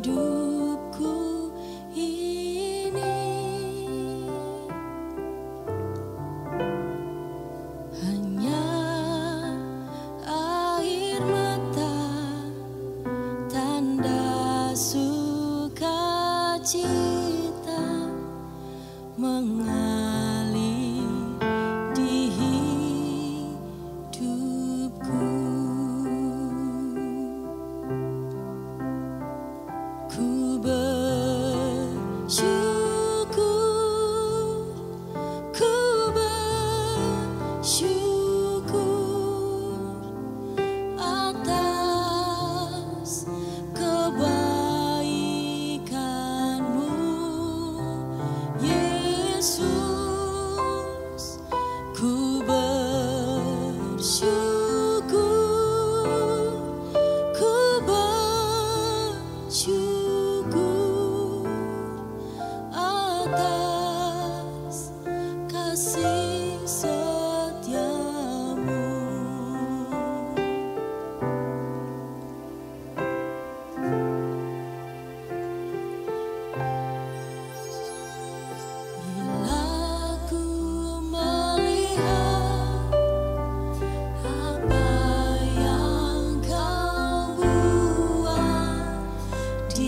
hidupku ini hanya air mata, tanda sukacita mengalir di hidupku. Ku bersyukur, ku bersyukur atas kebaikan-Mu, Yesus. Ku bersyukur, ku bersyukur atas kasih setia-Mu. Bila ku melihat apa yang Kau buat di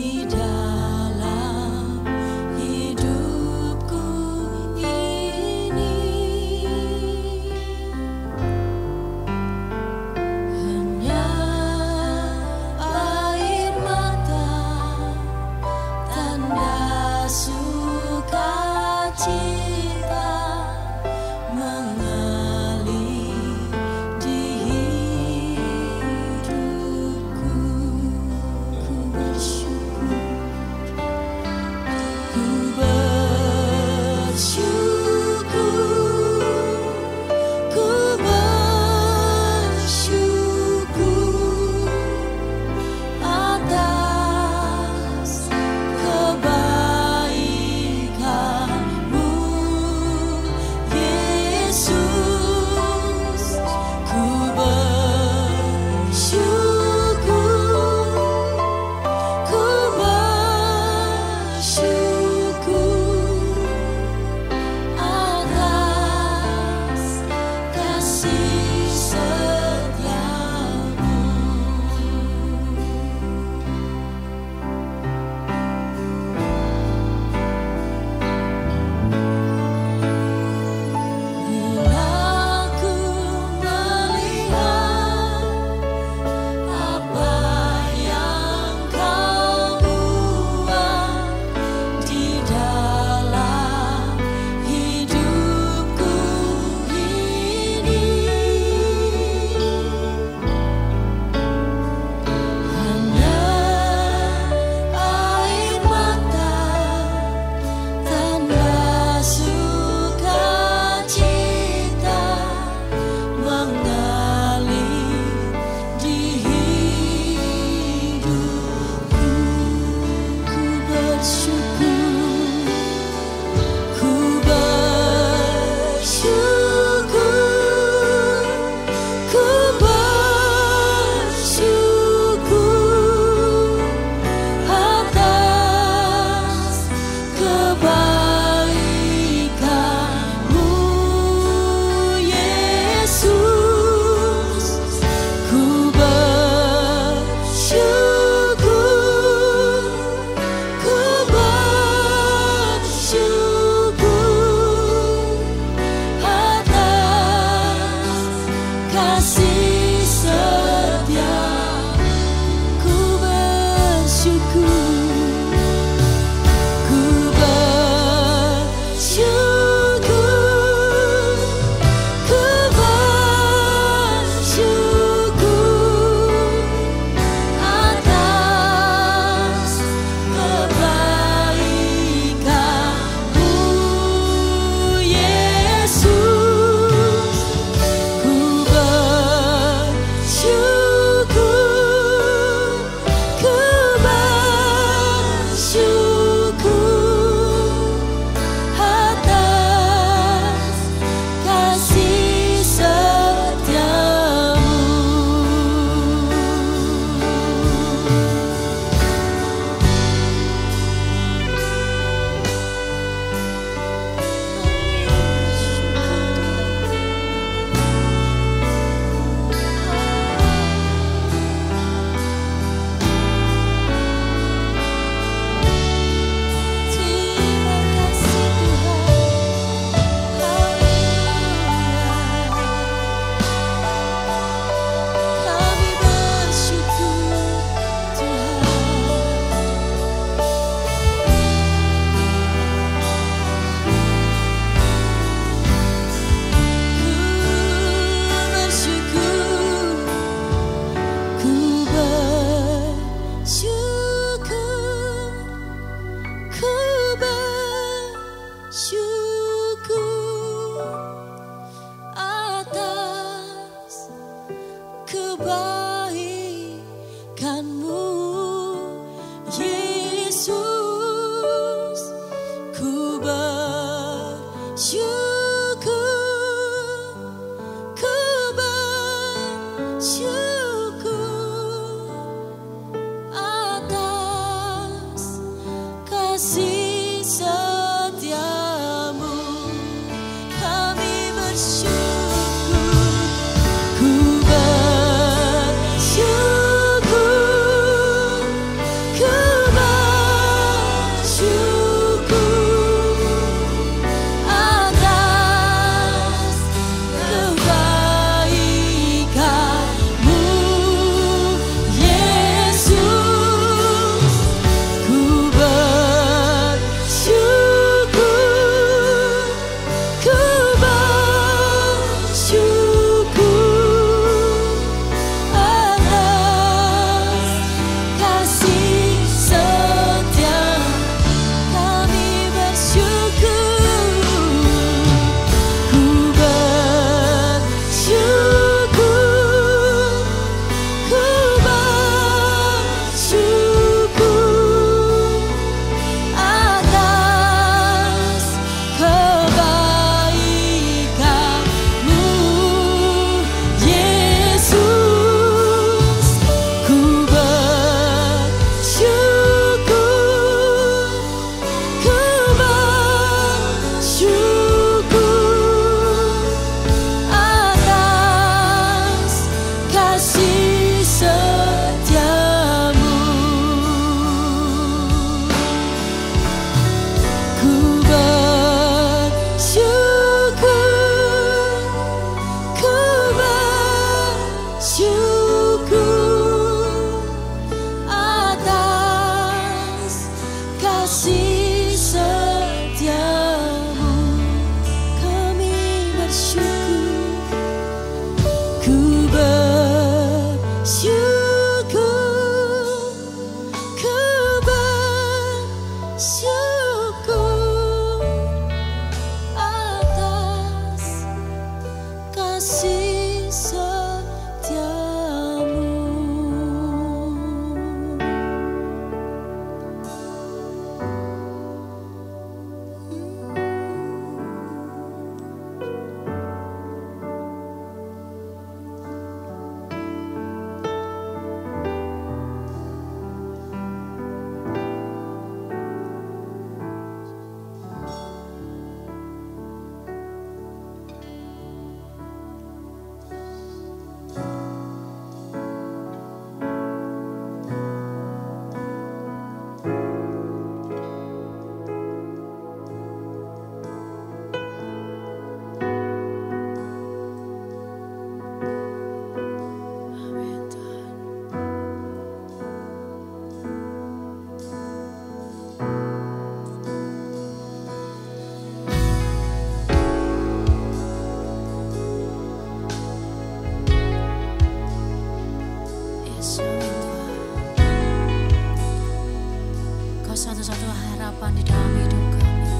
satu-satu harapan di dalam hidup kami.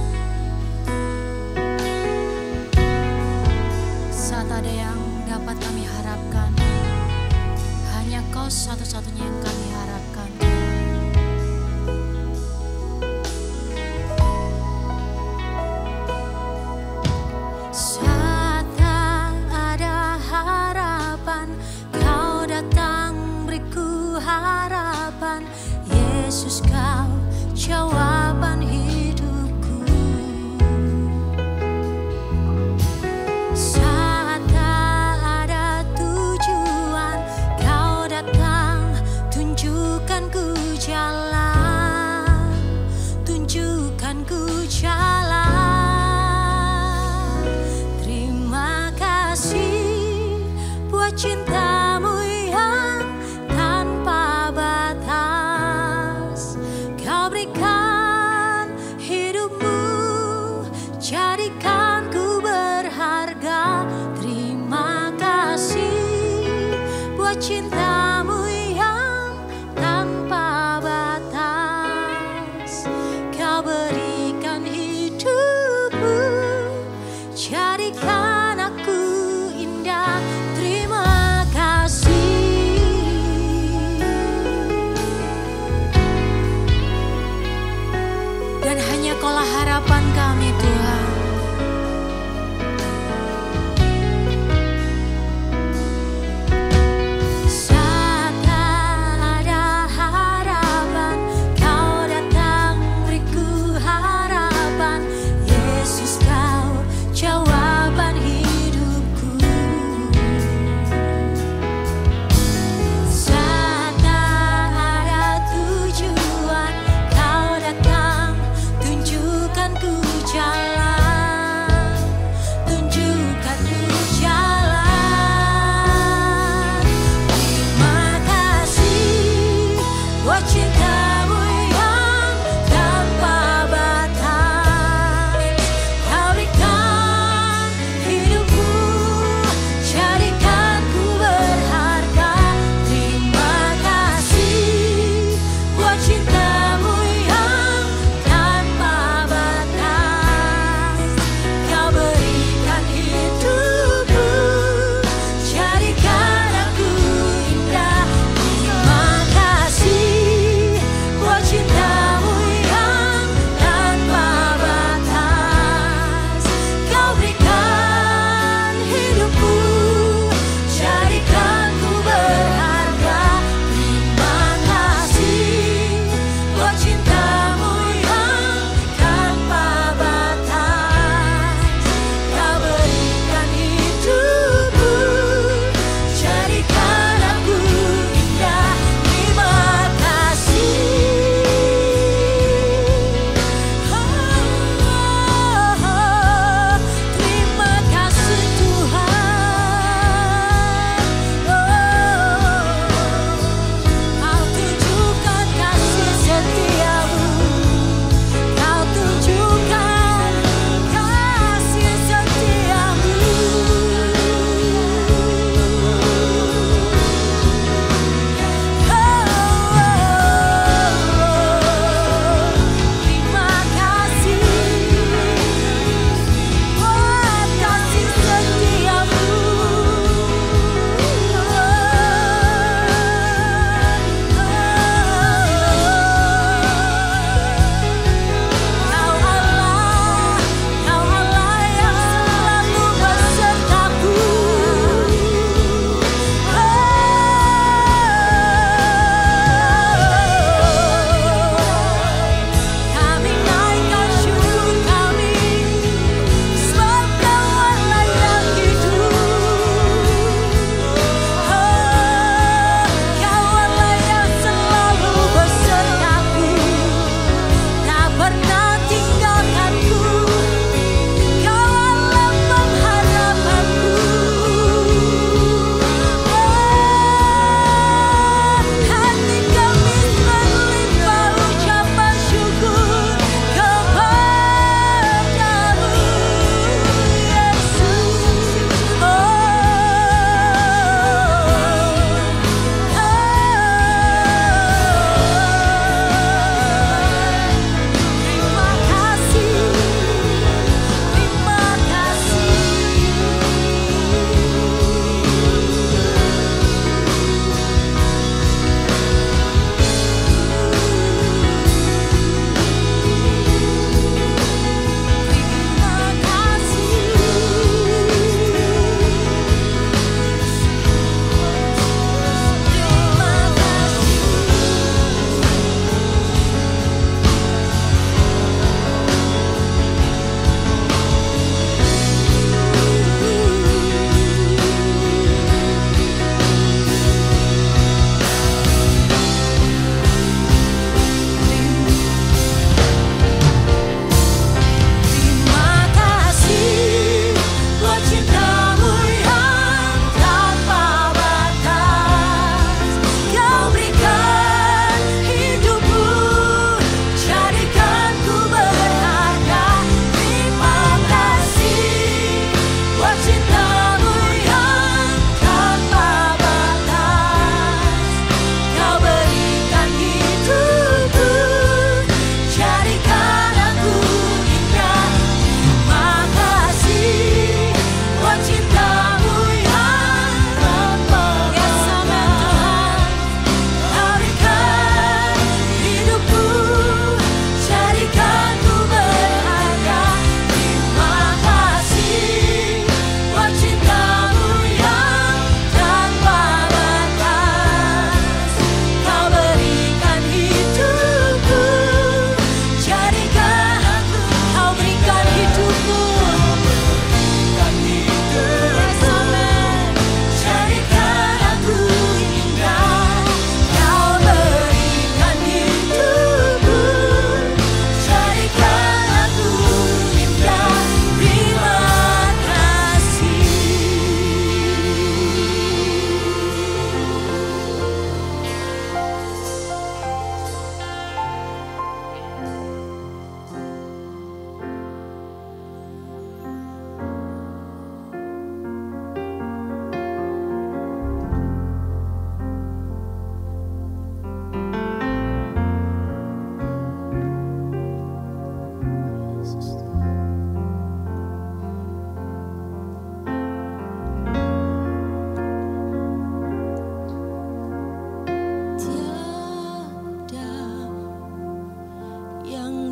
Saat ada yang dapat kami harapkan, hanya Kau satu-satunya yang kami harapkan. Saat tak ada harapan, Kau datang beriku harapan. Yesus, Kau jawaban hidupku. Saat tak ada tujuan, Kau datang tunjukkan ku jalan, tunjukkan ku jalan. Terima kasih buat cinta-Mu yang tanpa batas. Kau berikan hidupmu, jadikan ku berharga. Terima kasih buat cinta-Mu yang tanpa batas. Kau berikan hidupmu, jadikan aku indah. Terima kasih. Dan hanya Kaulah harapan kami, Tuhan. Saat tak ada harapan, Kau datang beriku harapan. Yesus, Kau jawaban hidupku. Saat tak ada tujuan, Kau datang tunjukkan ku jalan,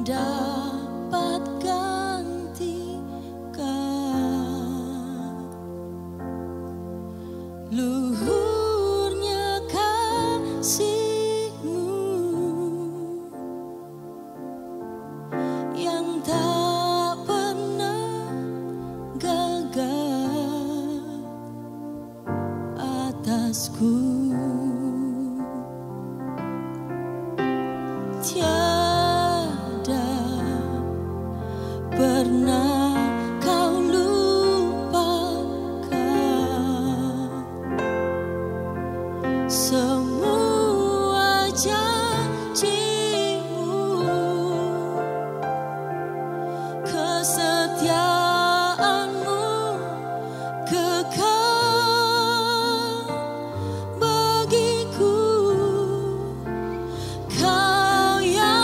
dapat gantikan. Luhurnya kasih-Mu yang tak pernah gagal atasku. Tiada pernah Kau lupakan semua janji-Mu, kesetiaan-Mu kekal bagiku. Kau yang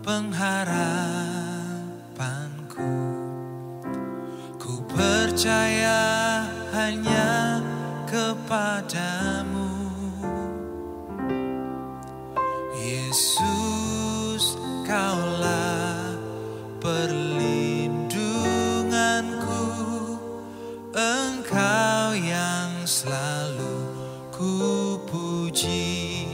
pengharapanku. Ku percaya hanya kepadamu, Yesus, Kaulah perlindunganku, Engkau yang selalu ku puji.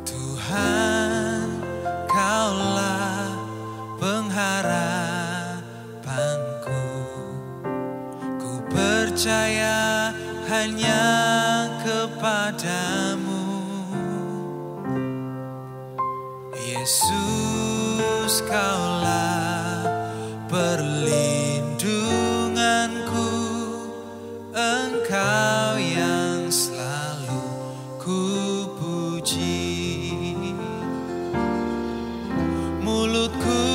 Tuhan, Kaulah pengharapanku. Ku percaya hanya kepadamu, Yesus, Kaulah perlindunganku, Engkau yang selalu ku puji. Mulutku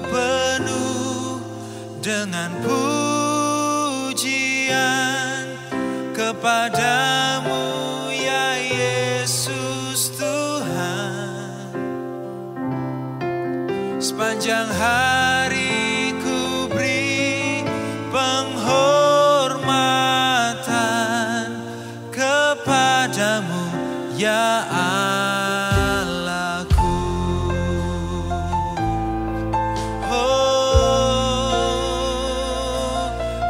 penuh dengan pujian kepadamu, ya Yesus Tuhan. Sepanjang hari ku beri penghormatan kepadamu, ya Allahku. Oh,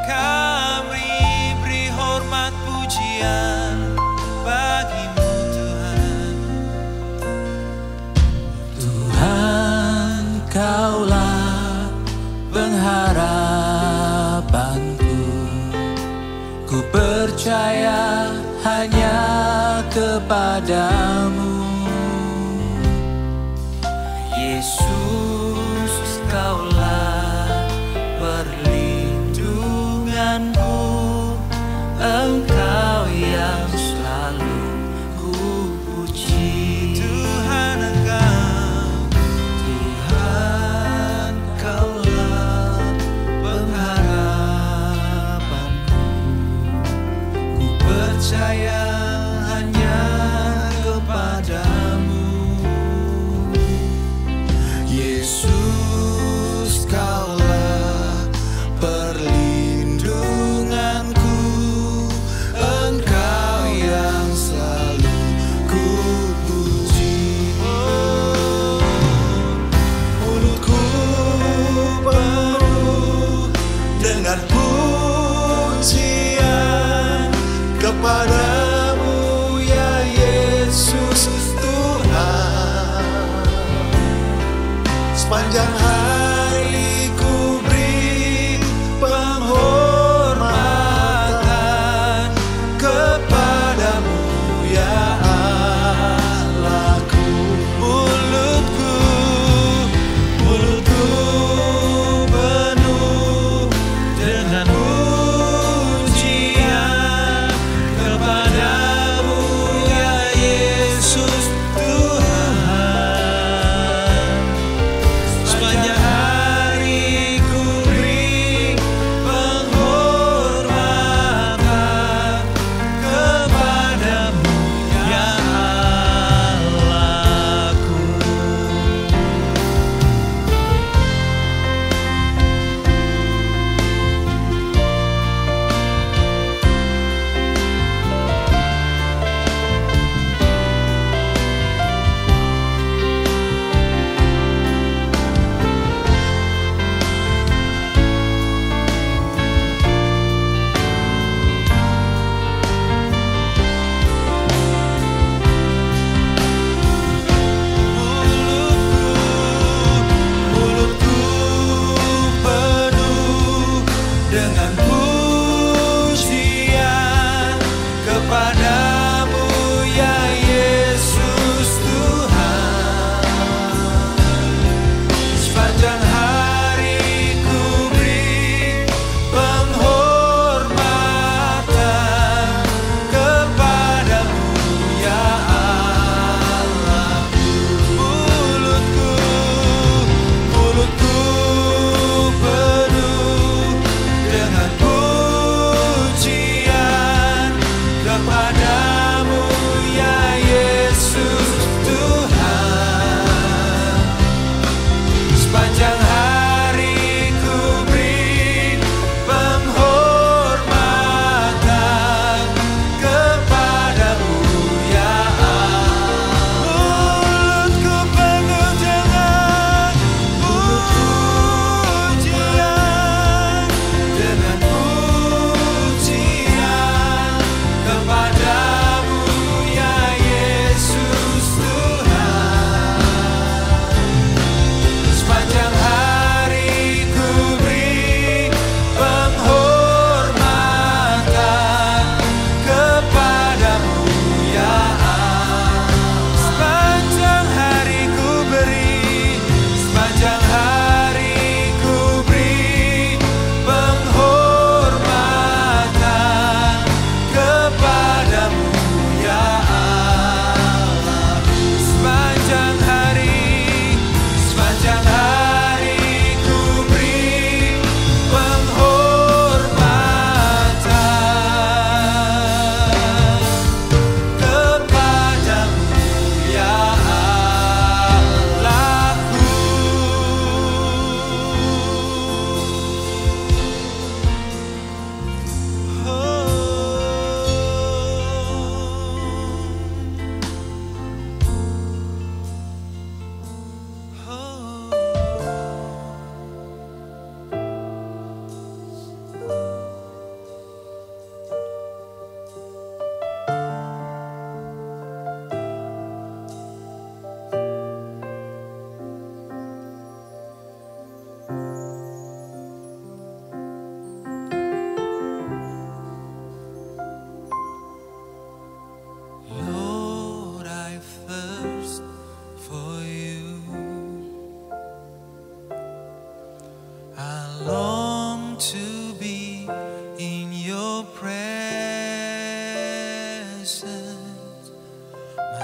kami beri hormat pujian bagimu Tuhan. Tuhan, Kaulah pengharapanku. Ku percaya hanya kepadamu, Yesus, Kaulah perlindunganku, Engkau yang selalu ku puji. Tuhan, Tuhan, Kaulah pengharapanku. Ku percaya hanya kepadamu, Yesus, Kaulah perlindunganku, Engkau yang selalu ku puji. Oh, mulutku penuh dengan pujian kepada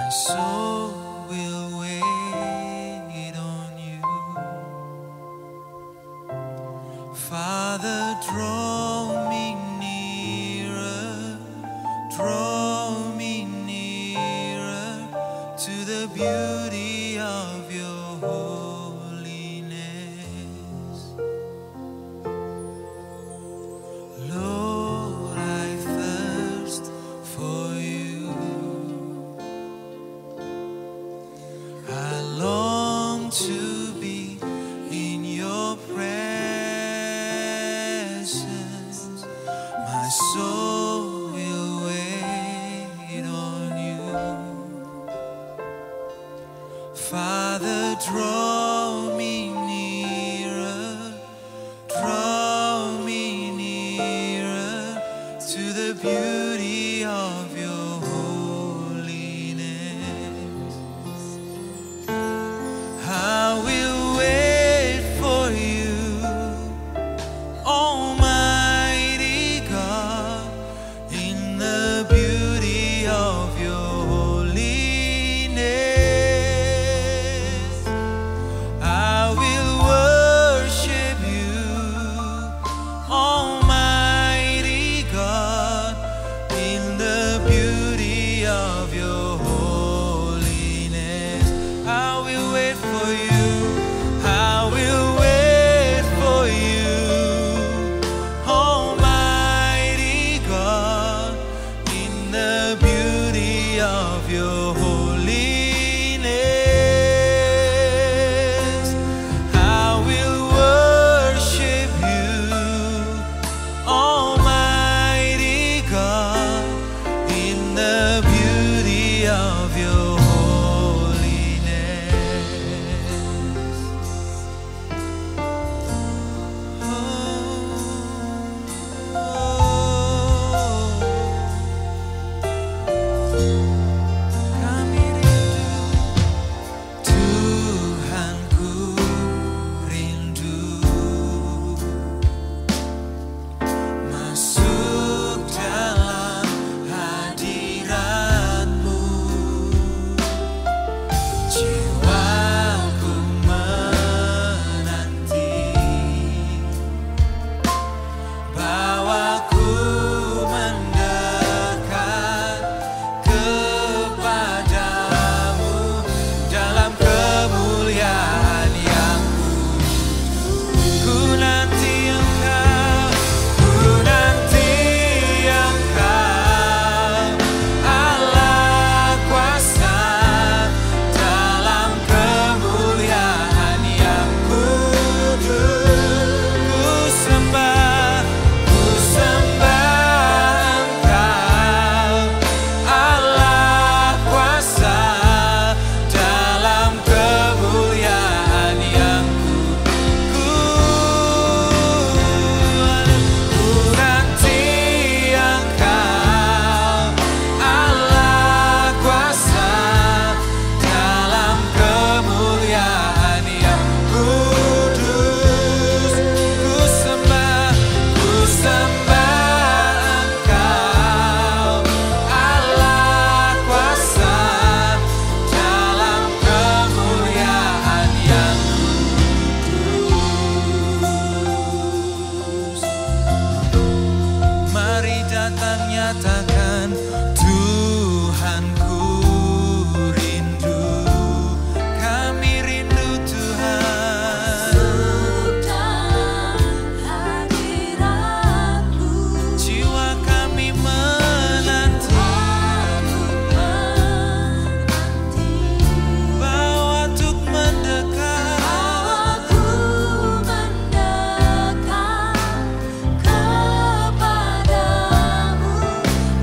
My soul will wait on you. Father, draw me nearer, draw me nearer to the beauty of your holiness. Lord, I thirst for you. I long to be in your presence. My soul will wait on you. Father, draw me nearer, draw me nearer to the beauty of your holiness. I will wait for you, Almighty God, in the beauty of your holiness. I will worship you, Almighty God, in the beauty of your holiness. I will wait for you. I will wait for you, Almighty God, in the beauty of your holiness. I will worship you, Almighty God, in the beauty of your Kami rindu, Tuhanku rindu masuk dalam hadirat-Mu. Jiwaku menanti, bawaku mendekat kepadamu dalam kemuliaan yang ku nanti Engkau, Allah kuasa dalam kemuliaan yang kudus. Ku sembah Engkau, Allah kuasa dalam kemuliaan yang ku nanti Engkau, Allah kuasa dalam kemuliaan yang kudus. Ku sembah Engkau, Allah kuasa dalam kemuliaan yang kudus. Mari datang nyatakan, Tuhanku rindu. Kami rindu Tuhan. Jiwa kami menanti, bawa untuk mendekat kepadamu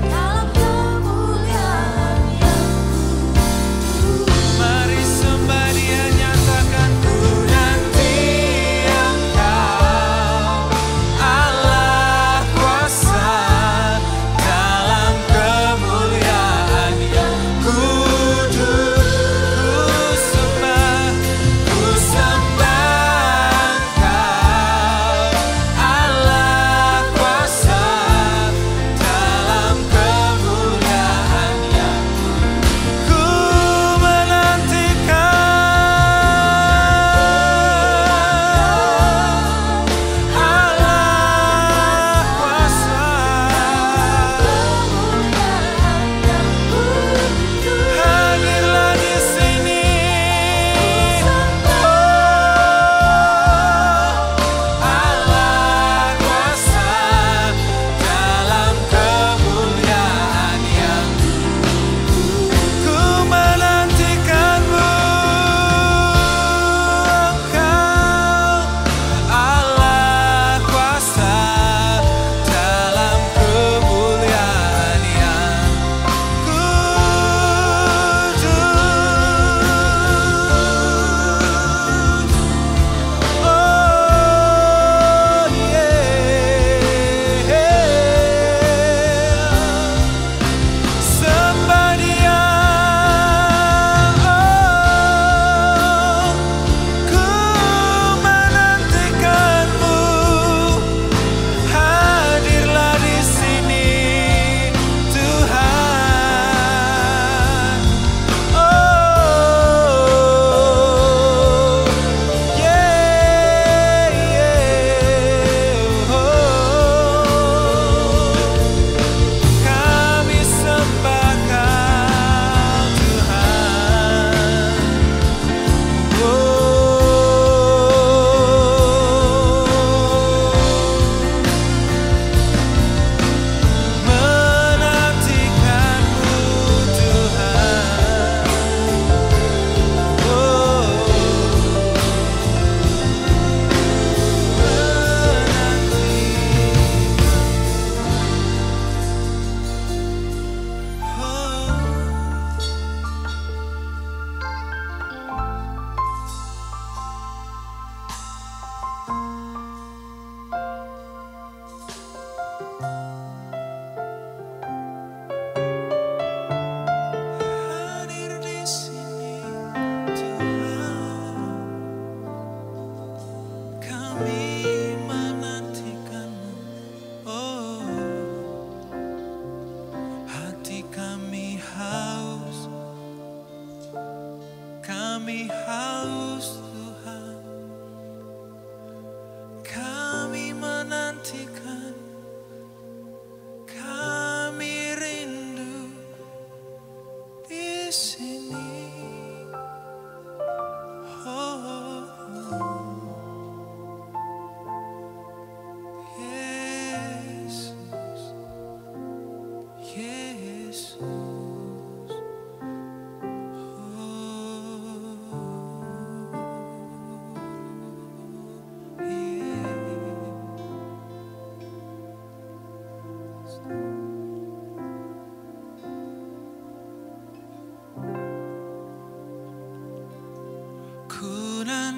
dalam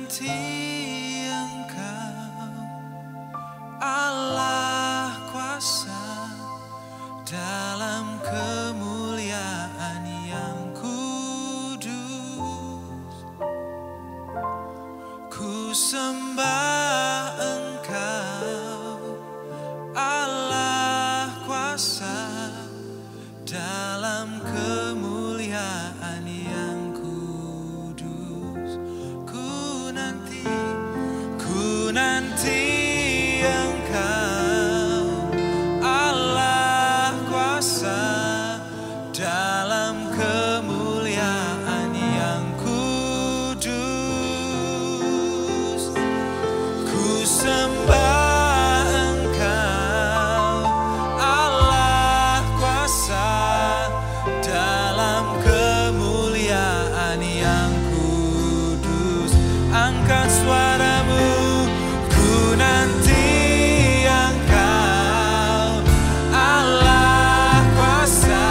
nanti Engkau Allah kuasa dalam kemuliaan yang kudus. Ku sembah Engkau Allah kuasa dalam kemuliaan yang kudus. Ku nanti Engkau Allah kuasa dalam kemuliaan yang kudus. Ku sembah Engkau Allah kuasa dalam kemuliaan yang kudus. Angkat suaramu. Ku nanti Engkau Allah kuasa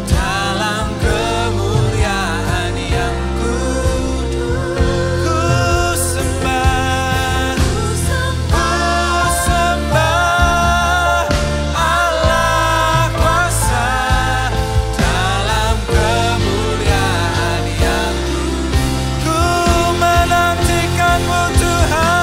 dalam kemuliaan yang kudus. Ku sembah Allah kuasa dalam kemuliaan yang kudus. Ku menantikan-Mu Tuhan.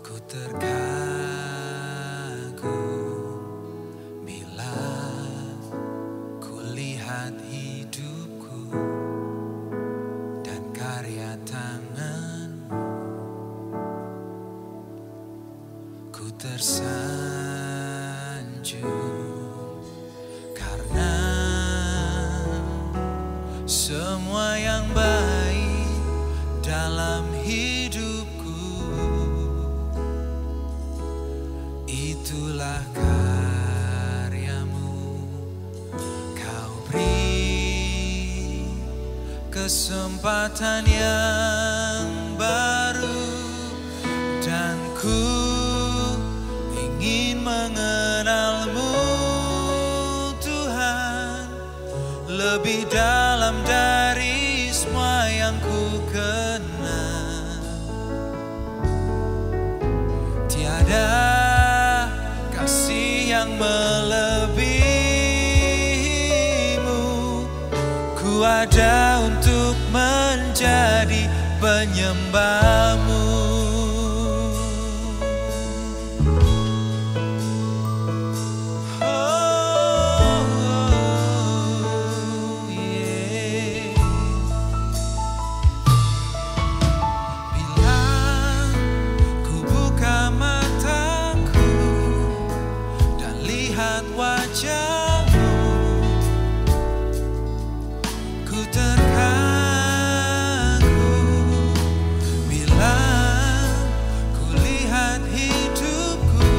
Ku terkagum bila ku lihat hidupku dan karya tangan-Mu. Ku tersanjung karena semua yang baik dalam hidupku, itulah karya-Mu. Kau kesempatan yang baru, dan ku ingin mengenalmu Tuhan lebih dalam dari semua yang ku kenal. Tiada kasih yang melebihimu, ku ada untuk menjadi penyembahmu. Wajahmu, ku terkagum bila ku lihat hidupku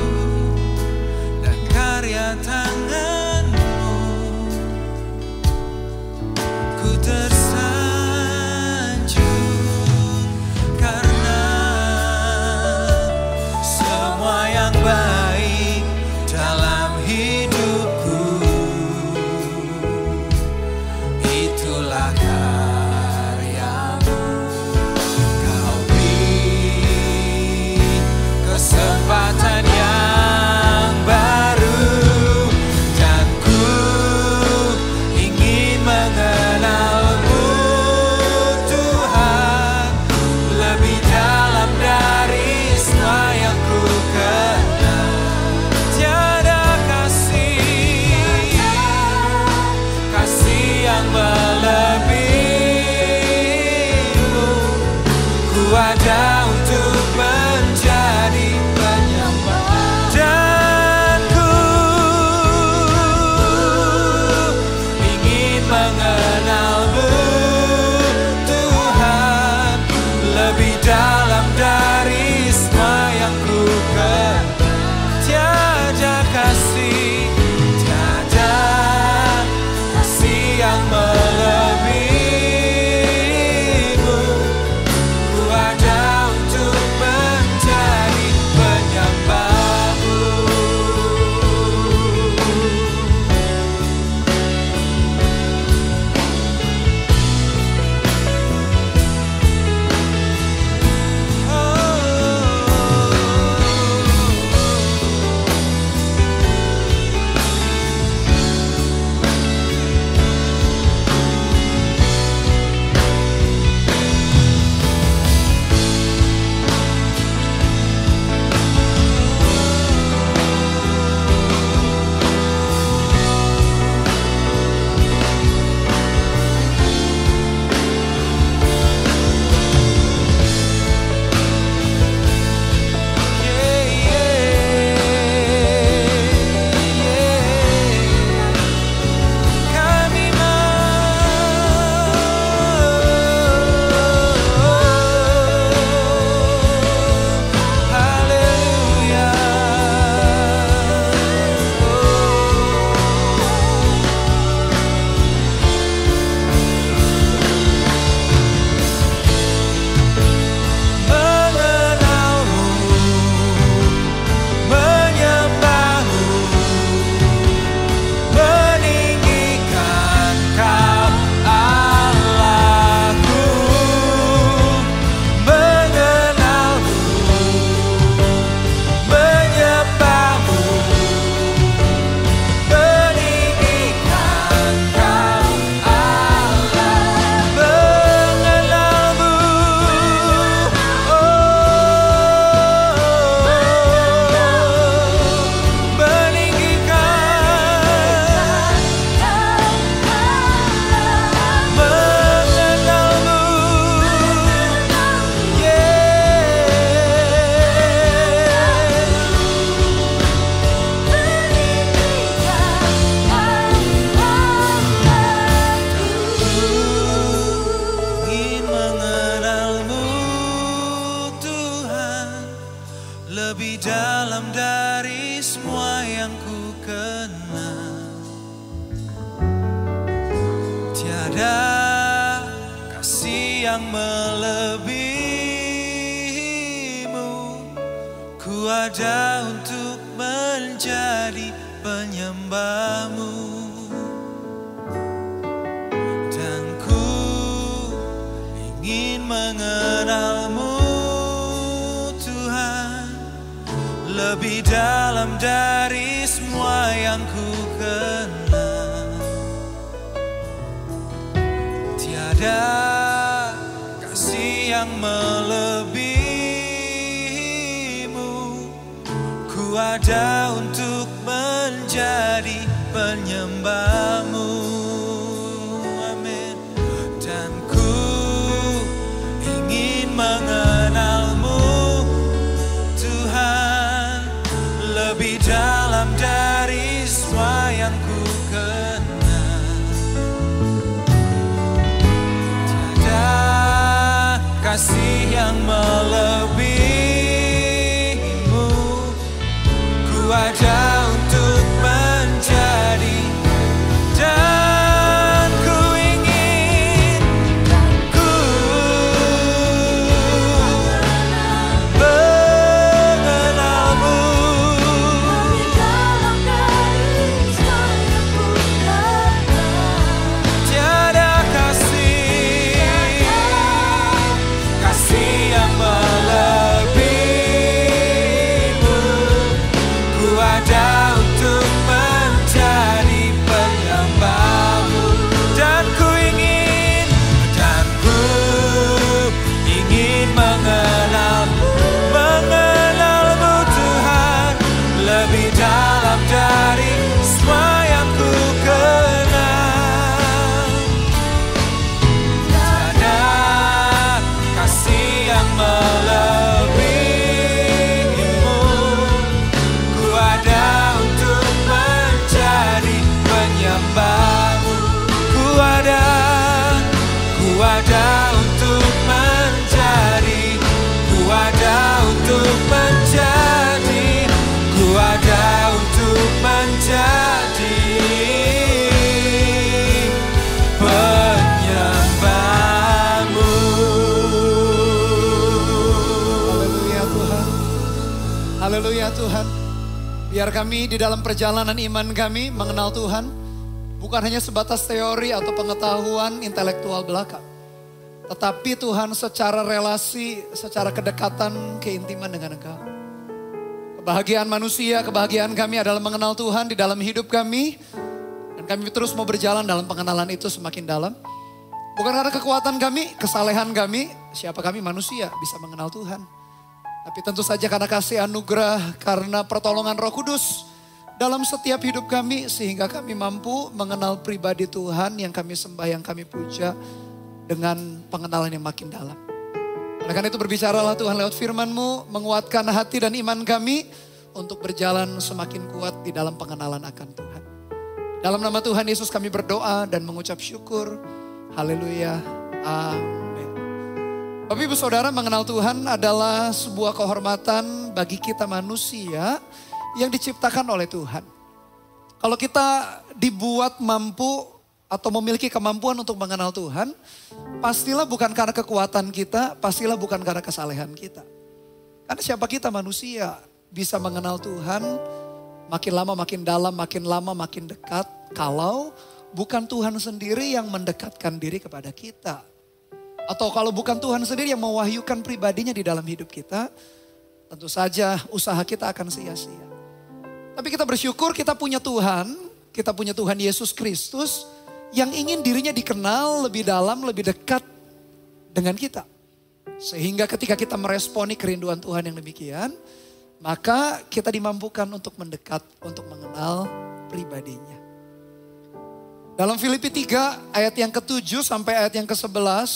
dan karya tanganmu. Ku tersanjung karena semua yang baik dalam hidupku, itulah karyamu. Kau beri kesempatan yang baru, dan ku ingin mengenalmu Tuhan lebih dalam dari semua yang ku kenal. Yang melebihimu, ku ada untuk menjadi penyembah, dan ku ingin mengenalmu Tuhan lebih dalam dari semua yang ku kenal. Tiada kasih, tiada yang melebihimu, ku ada untuk menjadi penyembahmu. lebih dalam dari semua yang ku kenal. Tiada yang melebihimu. Ku ada untuk menjadi penyembahmu. Dan ku ingin mengenalmu Tuhan, lebih dalam dari semua yang ku kenal. Tiada kasih yang melebihimu. Ku ada untuk menjadi penyembahmu. Amin. Dan ku ingin mengenalmu Tuhan, lebih dalam dari semua yang ku kenal. Tiada kasih yang melebihimu. Ku ada untuk menjadi, dan ku ingin mengenalmu. Tiada kasih yang melebihimu. Ku ada untuk menjadi penyembahmu. Dan ku ingin mengenalmu Tuhan, lebih dalam dari semua yang ku kenal. Tiada kasih yang melebihimu. Ku ada untuk menjadi penyembahmu. Ku ada untuk menjadi, ku ada untuk menjadi, ku ada untuk menjadi penyembahmu. Haleluya Tuhan. Haleluya Tuhan. Biar kami di dalam perjalanan iman kami mengenal Tuhan bukan hanya sebatas teori atau pengetahuan intelektual belaka. Tetapi Tuhan secara relasi, secara kedekatan, keintiman dengan Engkau. Kebahagiaan manusia, kebahagiaan kami adalah mengenal Tuhan di dalam hidup kami. Dan kami terus mau berjalan dalam pengenalan itu semakin dalam. Bukan karena kekuatan kami, kesalehan kami, siapa kami manusia bisa mengenal Tuhan. Tapi tentu saja karena kasih anugerah, karena pertolongan Roh Kudus dalam setiap hidup kami. Sehingga kami mampu mengenal pribadi Tuhan yang kami sembah, yang kami puja dengan pengenalan yang makin dalam. Oleh karena itu berbicaralah Tuhan lewat firman-Mu, menguatkan hati dan iman kami untuk berjalan semakin kuat di dalam pengenalan akan Tuhan. Dalam nama Tuhan Yesus kami berdoa dan mengucap syukur. Haleluya. Amin. Bapak Ibu Saudara, mengenal Tuhan adalah sebuah kehormatan bagi kita manusia yang diciptakan oleh Tuhan. Kalau kita dibuat mampu atau memiliki kemampuan untuk mengenal Tuhan, pastilah bukan karena kekuatan kita, pastilah bukan karena kesalehan kita. Karena siapa kita manusia bisa mengenal Tuhan makin lama makin dalam, makin lama makin dekat. Kalau bukan Tuhan sendiri yang mendekatkan diri kepada kita. Atau kalau bukan Tuhan sendiri yang mewahyukan pribadinya di dalam hidup kita, tentu saja usaha kita akan sia-sia. Tapi kita bersyukur kita punya Tuhan Yesus Kristus yang ingin dirinya dikenal lebih dalam, lebih dekat dengan kita. Sehingga ketika kita meresponi kerinduan Tuhan yang demikian, maka kita dimampukan untuk mendekat, untuk mengenal pribadinya. Dalam Filipi 3 ayat yang ke-7 sampai ayat yang ke-11,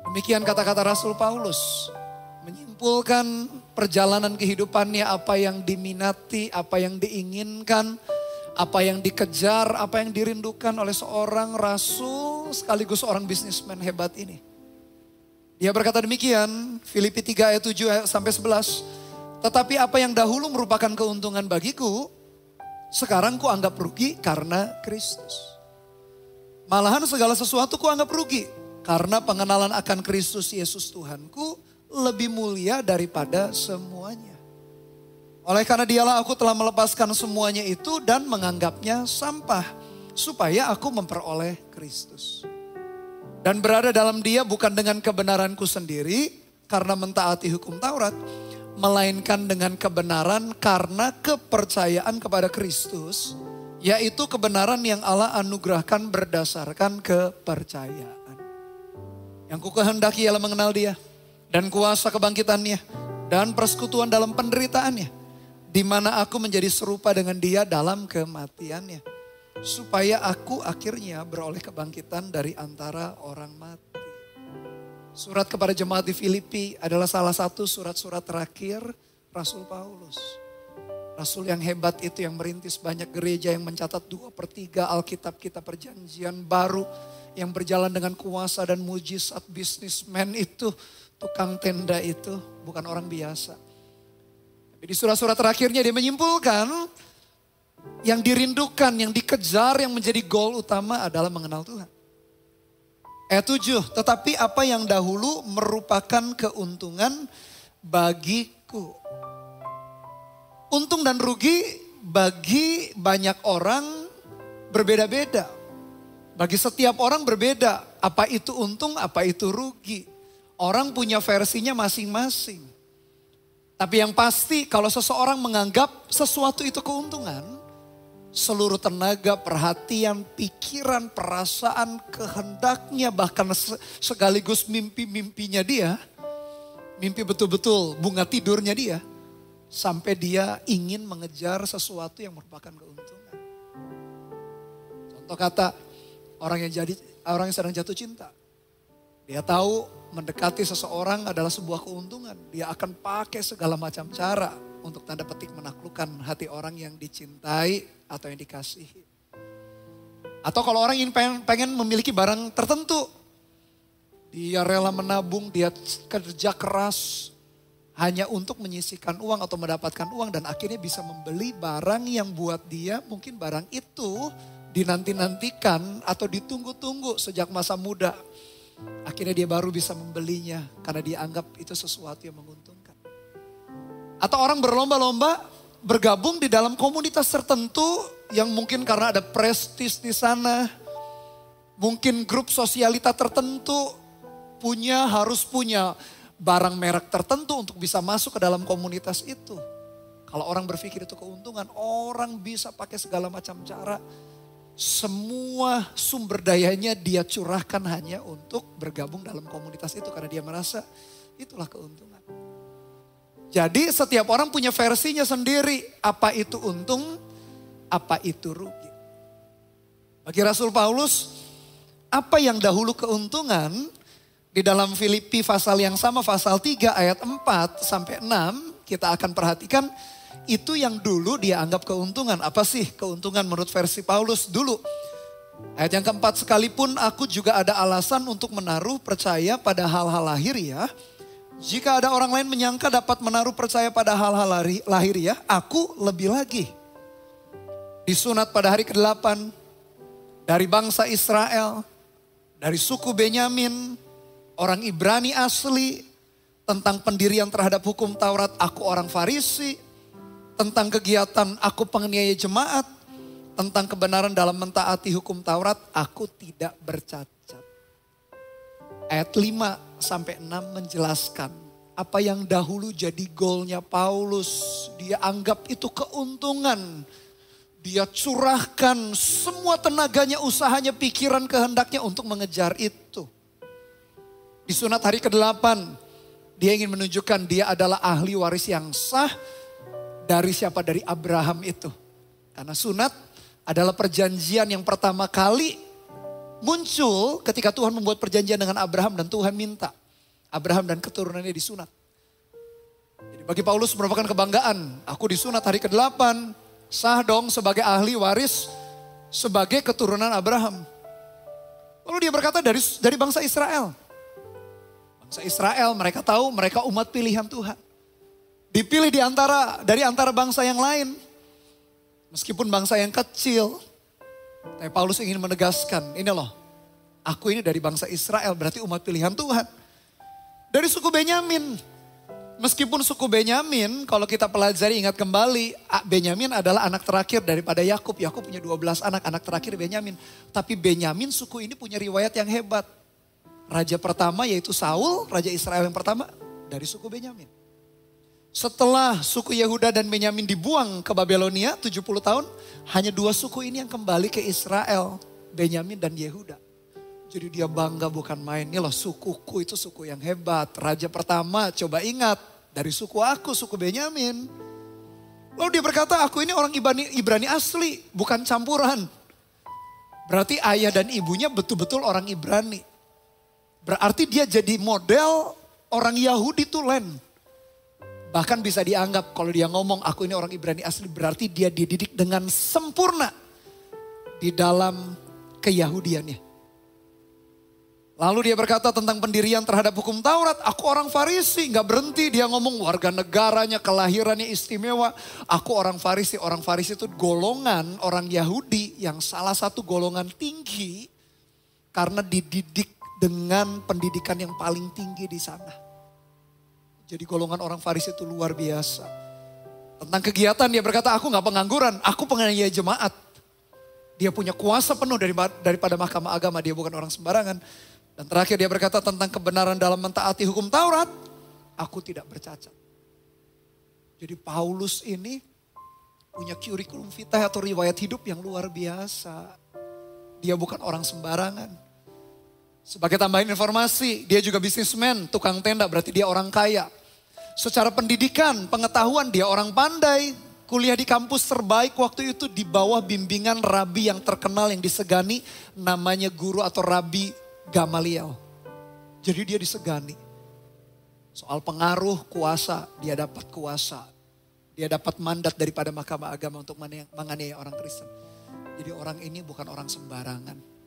demikian kata-kata Rasul Paulus. Menyimpulkan perjalanan kehidupannya, apa yang diminati, apa yang diinginkan, apa yang dikejar, apa yang dirindukan oleh seorang rasul sekaligus seorang bisnismen hebat ini. Dia berkata demikian, Filipi 3 ayat 7 sampai 11. Tetapi apa yang dahulu merupakan keuntungan bagiku, sekarang ku anggap rugi karena Kristus. Malahan segala sesuatu ku anggap rugi Karena pengenalan akan Kristus Yesus Tuhanku lebih mulia daripada semuanya. Oleh karena dialah aku telah melepaskan semuanya itu dan menganggapnya sampah. Supaya aku memperoleh Kristus. Dan berada dalam dia bukan dengan kebenaranku sendiri karena mentaati hukum Taurat. Melainkan dengan kebenaran karena kepercayaan kepada Kristus. Yaitu kebenaran yang Allah anugerahkan berdasarkan kepercayaan. Yang ku kehendaki ialah mengenal dia. Dan kuasa kebangkitannya. Dan persekutuan dalam penderitaannya. Di mana aku menjadi serupa dengan dia dalam kematiannya. Supaya aku akhirnya beroleh kebangkitan dari antara orang mati. Surat kepada jemaat di Filipi adalah salah satu surat-surat terakhir Rasul Paulus. Rasul yang hebat itu yang merintis banyak gereja, yang mencatat 2/3 Alkitab kita perjanjian baru. Yang berjalan dengan kuasa dan mujizat. Bisnismen itu, tukang tenda itu bukan orang biasa. Tapi di surat-surat terakhirnya dia menyimpulkan yang dirindukan, yang dikejar, yang menjadi goal utama adalah mengenal Tuhan. Ayat 7, tetapi apa yang dahulu merupakan keuntungan bagiku. Untung dan rugi bagi banyak orang berbeda-beda. Bagi setiap orang berbeda. Apa itu untung, apa itu rugi. Orang punya versinya masing-masing. Tapi yang pasti kalau seseorang menganggap sesuatu itu keuntungan, seluruh tenaga, perhatian, pikiran, perasaan, kehendaknya, bahkan sekaligus mimpi-mimpinya dia. Mimpi betul-betul bunga tidurnya dia. Sampai dia ingin mengejar sesuatu yang merupakan keuntungan. Contoh kata, orang yang sedang jatuh cinta. Dia tahu mendekati seseorang adalah sebuah keuntungan. Dia akan pakai segala macam cara untuk tanda petik menaklukkan hati orang yang dicintai atau yang dikasihi. Atau kalau orang ingin pengen memiliki barang tertentu. Dia rela menabung, dia kerja keras hanya untuk menyisihkan uang atau mendapatkan uang. Dan akhirnya bisa membeli barang yang buat dia mungkin barang itu dinanti-nantikan atau ditunggu-tunggu sejak masa muda. Akhirnya dia baru bisa membelinya karena dia anggap itu sesuatu yang menguntungkan. Atau orang berlomba-lomba bergabung di dalam komunitas tertentu yang mungkin karena ada prestis di sana. Mungkin grup sosialita tertentu harus punya barang merek tertentu untuk bisa masuk ke dalam komunitas itu. Kalau orang berpikir itu keuntungan, orang bisa pakai segala macam cara. Semua sumber dayanya dia curahkan hanya untuk bergabung dalam komunitas itu karena dia merasa itulah keuntungan. Jadi setiap orang punya versinya sendiri. Apa itu untung, apa itu rugi. Bagi Rasul Paulus, apa yang dahulu keuntungan di dalam Filipi pasal yang sama, pasal 3 ayat 4 sampai 6 kita akan perhatikan. Itu yang dulu dia anggap keuntungan. Apa sih keuntungan menurut versi Paulus dulu? Ayat yang keempat, sekalipun aku juga ada alasan untuk menaruh percaya pada hal-hal lahiriah. Jika ada orang lain menyangka dapat menaruh percaya pada hal-hal lahiriah, aku lebih lagi. Disunat pada hari ke-8 dari bangsa Israel, dari suku Benyamin, orang Ibrani asli, tentang pendirian terhadap hukum Taurat, aku orang Farisi. Tentang kegiatan aku penganiaya jemaat. Tentang kebenaran dalam mentaati hukum Taurat, aku tidak bercacat. Ayat 5 sampai 6 menjelaskan apa yang dahulu jadi goalnya Paulus. Dia anggap itu keuntungan. Dia curahkan semua tenaganya, usahanya, pikiran, kehendaknya untuk mengejar itu. Di sunat hari ke-8, dia ingin menunjukkan dia adalah ahli waris yang sah. Dari siapa? Dari Abraham itu. Karena sunat adalah perjanjian yang pertama kali muncul ketika Tuhan membuat perjanjian dengan Abraham dan Tuhan minta Abraham dan keturunannya disunat. Jadi bagi Paulus merupakan kebanggaan. Aku disunat hari ke-8, sah dong sebagai ahli waris, sebagai keturunan Abraham. Lalu dia berkata dari bangsa Israel. Bangsa Israel mereka tahu mereka umat pilihan Tuhan. Dipilih dari antara bangsa yang lain. Meskipun bangsa yang kecil. Tapi Paulus ingin menegaskan, ini loh. Aku ini dari bangsa Israel, berarti umat pilihan Tuhan. Dari suku Benyamin. Meskipun suku Benyamin, kalau kita pelajari ingat kembali, Benyamin adalah anak terakhir daripada Yakub. Yakub punya 12 anak terakhir Benyamin. Tapi Benyamin suku ini punya riwayat yang hebat. Raja pertama yaitu Saul, raja Israel yang pertama dari suku Benyamin. Setelah suku Yehuda dan Benyamin dibuang ke Babelonia 70 tahun, hanya 2 suku ini yang kembali ke Israel, Benyamin dan Yehuda. Jadi dia bangga bukan main, ini loh sukuku itu suku yang hebat. Raja pertama coba ingat, dari suku aku, suku Benyamin. Lalu dia berkata, aku ini orang Ibrani asli, bukan campuran. Berarti ayah dan ibunya betul-betul orang Ibrani. Berarti dia jadi model orang Yahudi tulen. Bahkan bisa dianggap kalau dia ngomong aku ini orang Ibrani asli berarti dia dididik dengan sempurna di dalam keyahudiannya. Lalu dia berkata tentang pendirian terhadap hukum Taurat. Aku orang Farisi, gak berhenti dia ngomong warga negaranya, kelahirannya istimewa. Aku orang Farisi itu golongan orang Yahudi yang salah satu golongan tinggi karena dididik dengan pendidikan yang paling tinggi di sana. Jadi golongan orang Farisi itu luar biasa. Tentang kegiatan dia berkata, aku gak pengangguran, aku penganiaya jemaat. Dia punya kuasa penuh daripada mahkamah agama, dia bukan orang sembarangan. Dan terakhir dia berkata tentang kebenaran dalam mentaati hukum Taurat, aku tidak bercacat. Jadi Paulus ini punya kurikulum vitae atau riwayat hidup yang luar biasa. Dia bukan orang sembarangan. Sebagai tambahan informasi, dia juga bisnismen, tukang tenda, berarti dia orang kaya. Secara pendidikan, pengetahuan dia orang pandai. Kuliah di kampus terbaik waktu itu di bawah bimbingan rabi yang terkenal yang disegani. Namanya guru atau Rabi Gamaliel. Jadi dia disegani. Soal pengaruh kuasa, dia dapat kuasa. Dia dapat mandat daripada mahkamah agama untuk menganiaya orang Kristen. Jadi orang ini bukan orang sembarangan.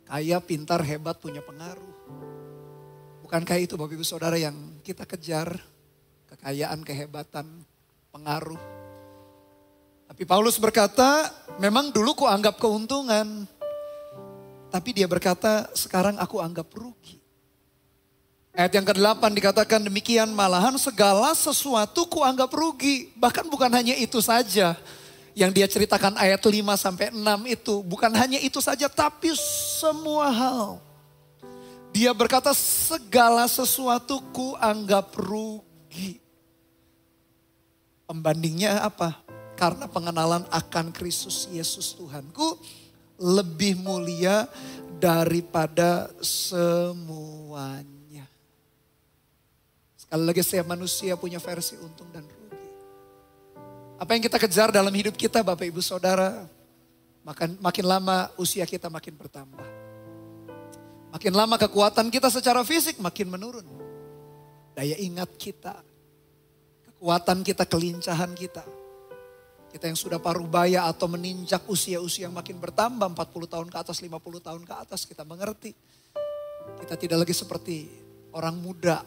Kaya, pintar, hebat, punya pengaruh. Bukankah itu Bapak Ibu Saudara yang kita kejar? Kekayaan, kehebatan, pengaruh. Tapi Paulus berkata, memang dulu ku anggap keuntungan. Tapi dia berkata, sekarang aku anggap rugi. Ayat yang ke-8 dikatakan demikian, malahan segala sesuatu ku anggap rugi. Bahkan bukan hanya itu saja. Yang dia ceritakan ayat 5 sampai 6 itu bukan hanya itu saja tapi semua hal. Dia berkata segala sesuatu ku anggap rugi. Pembandingnya apa? Karena pengenalan akan Kristus Yesus Tuhanku lebih mulia daripada semuanya. Sekali lagi setiap manusia punya versi untung dan rugi. Apa yang kita kejar dalam hidup kita Bapak Ibu Saudara, makin lama usia kita makin bertambah. Makin lama kekuatan kita secara fisik makin menurun. Daya ingat kita, kekuatan kita, kelincahan kita. Kita yang sudah paruh baya atau meninjak usia-usia yang makin bertambah, 40 tahun ke atas, 50 tahun ke atas, kita mengerti. Kita tidak lagi seperti orang muda,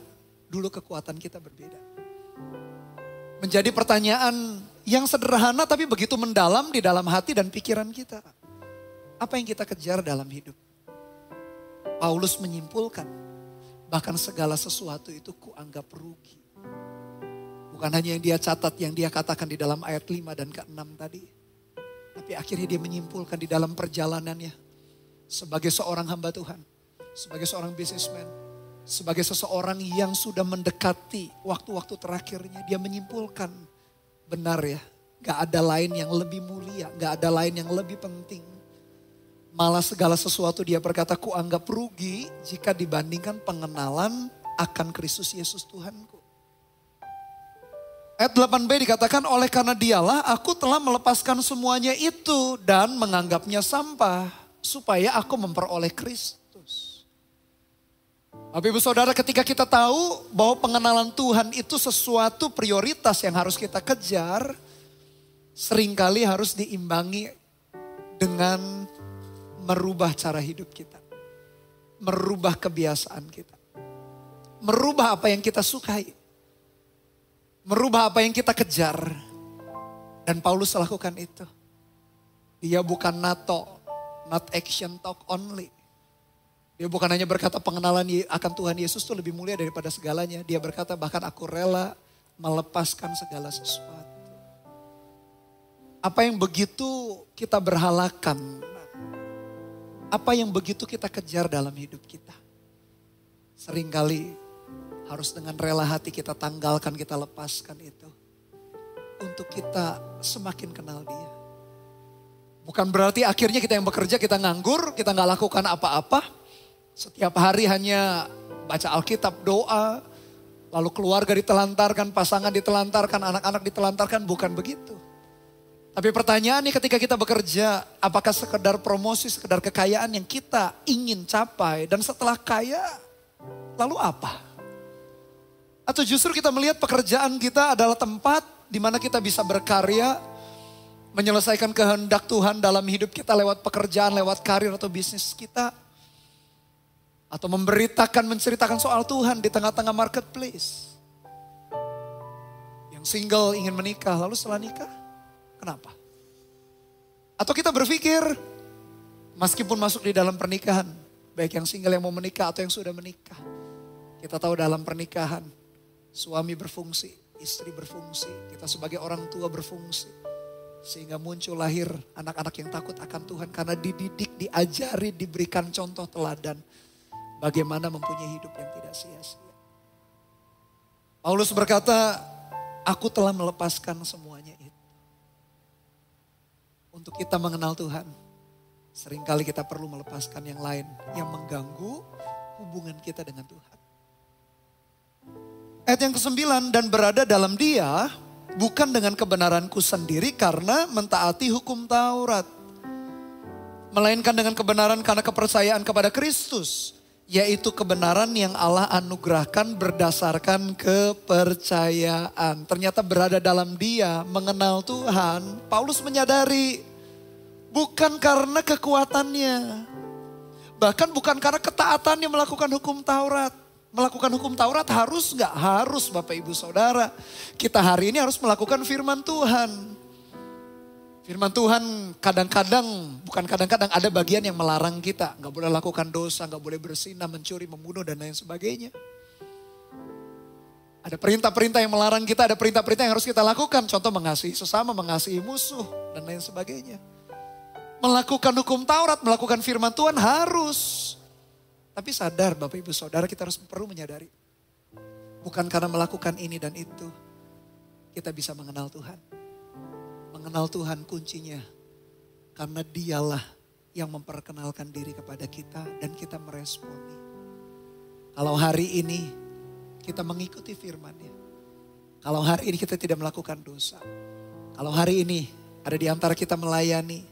dulu kekuatan kita berbeda. Menjadi pertanyaan yang sederhana tapi begitu mendalam di dalam hati dan pikiran kita. Apa yang kita kejar dalam hidup? Paulus menyimpulkan, bahkan segala sesuatu itu kuanggap rugi. Bukan hanya yang dia catat, yang dia katakan di dalam ayat 5 dan ke-6 tadi. Tapi akhirnya dia menyimpulkan di dalam perjalanannya. Sebagai seorang hamba Tuhan, sebagai seorang businessman, sebagai seseorang yang sudah mendekati waktu-waktu terakhirnya, dia menyimpulkan, benar ya, gak ada lain yang lebih mulia, gak ada lain yang lebih penting. Malah segala sesuatu dia berkata, ku anggap rugi jika dibandingkan pengenalan akan Kristus Yesus Tuhanku. Ayat 8b dikatakan, oleh karena dialah aku telah melepaskan semuanya itu dan menganggapnya sampah, supaya aku memperoleh Kristus. Bapak Ibu Saudara, ketika kita tahu bahwa pengenalan Tuhan itu sesuatu prioritas yang harus kita kejar, seringkali harus diimbangi dengan merubah cara hidup kita. Merubah kebiasaan kita. Merubah apa yang kita sukai. Merubah apa yang kita kejar. Dan Paulus lakukan itu. Dia bukan NATO, not action talk only. Dia bukan hanya berkata pengenalan akan Tuhan Yesus itu lebih mulia daripada segalanya. Dia berkata bahkan aku rela melepaskan segala sesuatu. Apa yang begitu kita berhalakan, apa yang begitu kita kejar dalam hidup kita. Seringkali harus dengan rela hati kita tanggalkan, kita lepaskan itu. Untuk kita semakin kenal dia. Bukan berarti akhirnya kita yang bekerja, kita nganggur, kita gak lakukan apa-apa. Setiap hari hanya baca Alkitab, doa, lalu keluarga ditelantarkan, pasangan ditelantarkan, anak-anak ditelantarkan, bukan begitu. Tapi pertanyaannya ketika kita bekerja, apakah sekedar promosi, sekedar kekayaan yang kita ingin capai, dan setelah kaya, lalu apa? Atau justru kita melihat pekerjaan kita adalah tempat di mana kita bisa berkarya, menyelesaikan kehendak Tuhan dalam hidup kita lewat pekerjaan, lewat karir atau bisnis kita. Atau menceritakan soal Tuhan di tengah-tengah marketplace. Yang single ingin menikah, lalu setelah nikah, kenapa? Atau kita berpikir, meskipun masuk di dalam pernikahan, baik yang single yang mau menikah atau yang sudah menikah. Kita tahu dalam pernikahan, suami berfungsi, istri berfungsi, kita sebagai orang tua berfungsi. Sehingga muncul lahir anak-anak yang takut akan Tuhan karena dididik, diajari, diberikan contoh teladan. Bagaimana mempunyai hidup yang tidak sia-sia. Paulus berkata, aku telah melepaskan semuanya itu. Untuk kita mengenal Tuhan, seringkali kita perlu melepaskan yang lain yang mengganggu hubungan kita dengan Tuhan. Ayat yang ke-9, dan berada dalam dia bukan dengan kebenaranku sendiri karena mentaati hukum Taurat. Melainkan dengan kebenaran karena kepercayaan kepada Kristus. Yaitu kebenaran yang Allah anugerahkan berdasarkan kepercayaan. Ternyata berada dalam dia, mengenal Tuhan. Paulus menyadari bukan karena kekuatannya. Bahkan bukan karena ketaatannya melakukan hukum Taurat. Melakukan hukum Taurat harus nggak? Harus Bapak Ibu Saudara. Kita hari ini harus melakukan firman Tuhan. Firman Tuhan bukan kadang-kadang ada bagian yang melarang kita. Gak boleh lakukan dosa, gak boleh berzinah, mencuri, membunuh dan lain sebagainya. Ada perintah-perintah yang melarang kita, ada perintah-perintah yang harus kita lakukan. Contoh mengasihi sesama, mengasihi musuh dan lain sebagainya. Melakukan hukum Taurat, melakukan firman Tuhan harus. Tapi sadar Bapak Ibu Saudara, kita perlu menyadari. Bukan karena melakukan ini dan itu, kita bisa mengenal Tuhan. Mengenal Tuhan kuncinya karena dialah yang memperkenalkan diri kepada kita dan kita meresponi. Kalau hari ini kita mengikuti firman-Nya. Kalau hari ini kita tidak melakukan dosa. Kalau hari ini ada di antara kita melayani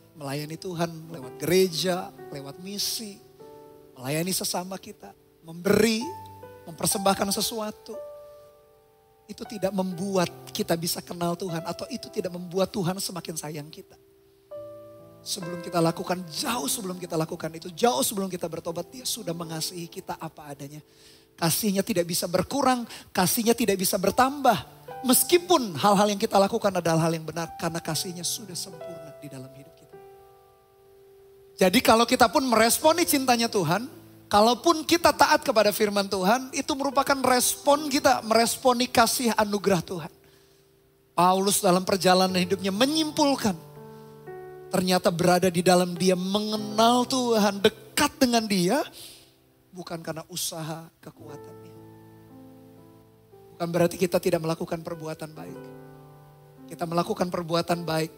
Tuhan lewat gereja, lewat misi, melayani sesama kita, memberi, mempersembahkan sesuatu. Itu tidak membuat kita bisa kenal Tuhan atau itu tidak membuat Tuhan semakin sayang kita. Sebelum kita lakukan, jauh sebelum kita lakukan itu, jauh sebelum kita bertobat, dia sudah mengasihi kita apa adanya. Kasihnya tidak bisa berkurang, kasihnya tidak bisa bertambah. Meskipun hal-hal yang kita lakukan adalah hal yang benar karena kasihnya sudah sempurna di dalam hidup kita. Jadi kalau kita pun meresponi cintanya Tuhan, kalaupun kita taat kepada firman Tuhan, itu merupakan respon kita, meresponi kasih anugerah Tuhan. Paulus dalam perjalanan hidupnya menyimpulkan, ternyata berada di dalam dia, mengenal Tuhan, dekat dengan dia, bukan karena usaha kekuatannya. Bukan berarti kita tidak melakukan perbuatan baik. Kita melakukan perbuatan baik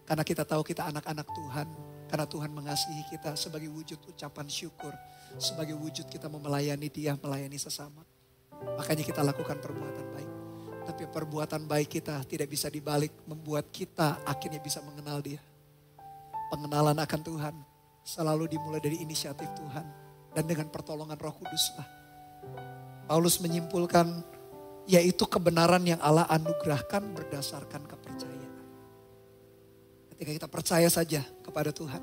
karena kita tahu kita anak-anak Tuhan. Karena Tuhan mengasihi kita sebagai wujud ucapan syukur. Sebagai wujud kita mau melayani dia, melayani sesama. Makanya kita lakukan perbuatan baik. Tapi perbuatan baik kita tidak bisa dibalik membuat kita akhirnya bisa mengenal dia. Pengenalan akan Tuhan selalu dimulai dari inisiatif Tuhan. Dan dengan pertolongan Roh Kudus lah. Paulus menyimpulkan yaitu kebenaran yang Allah anugerahkan berdasarkan kepercayaan. Ketika kita percaya saja kepada Tuhan,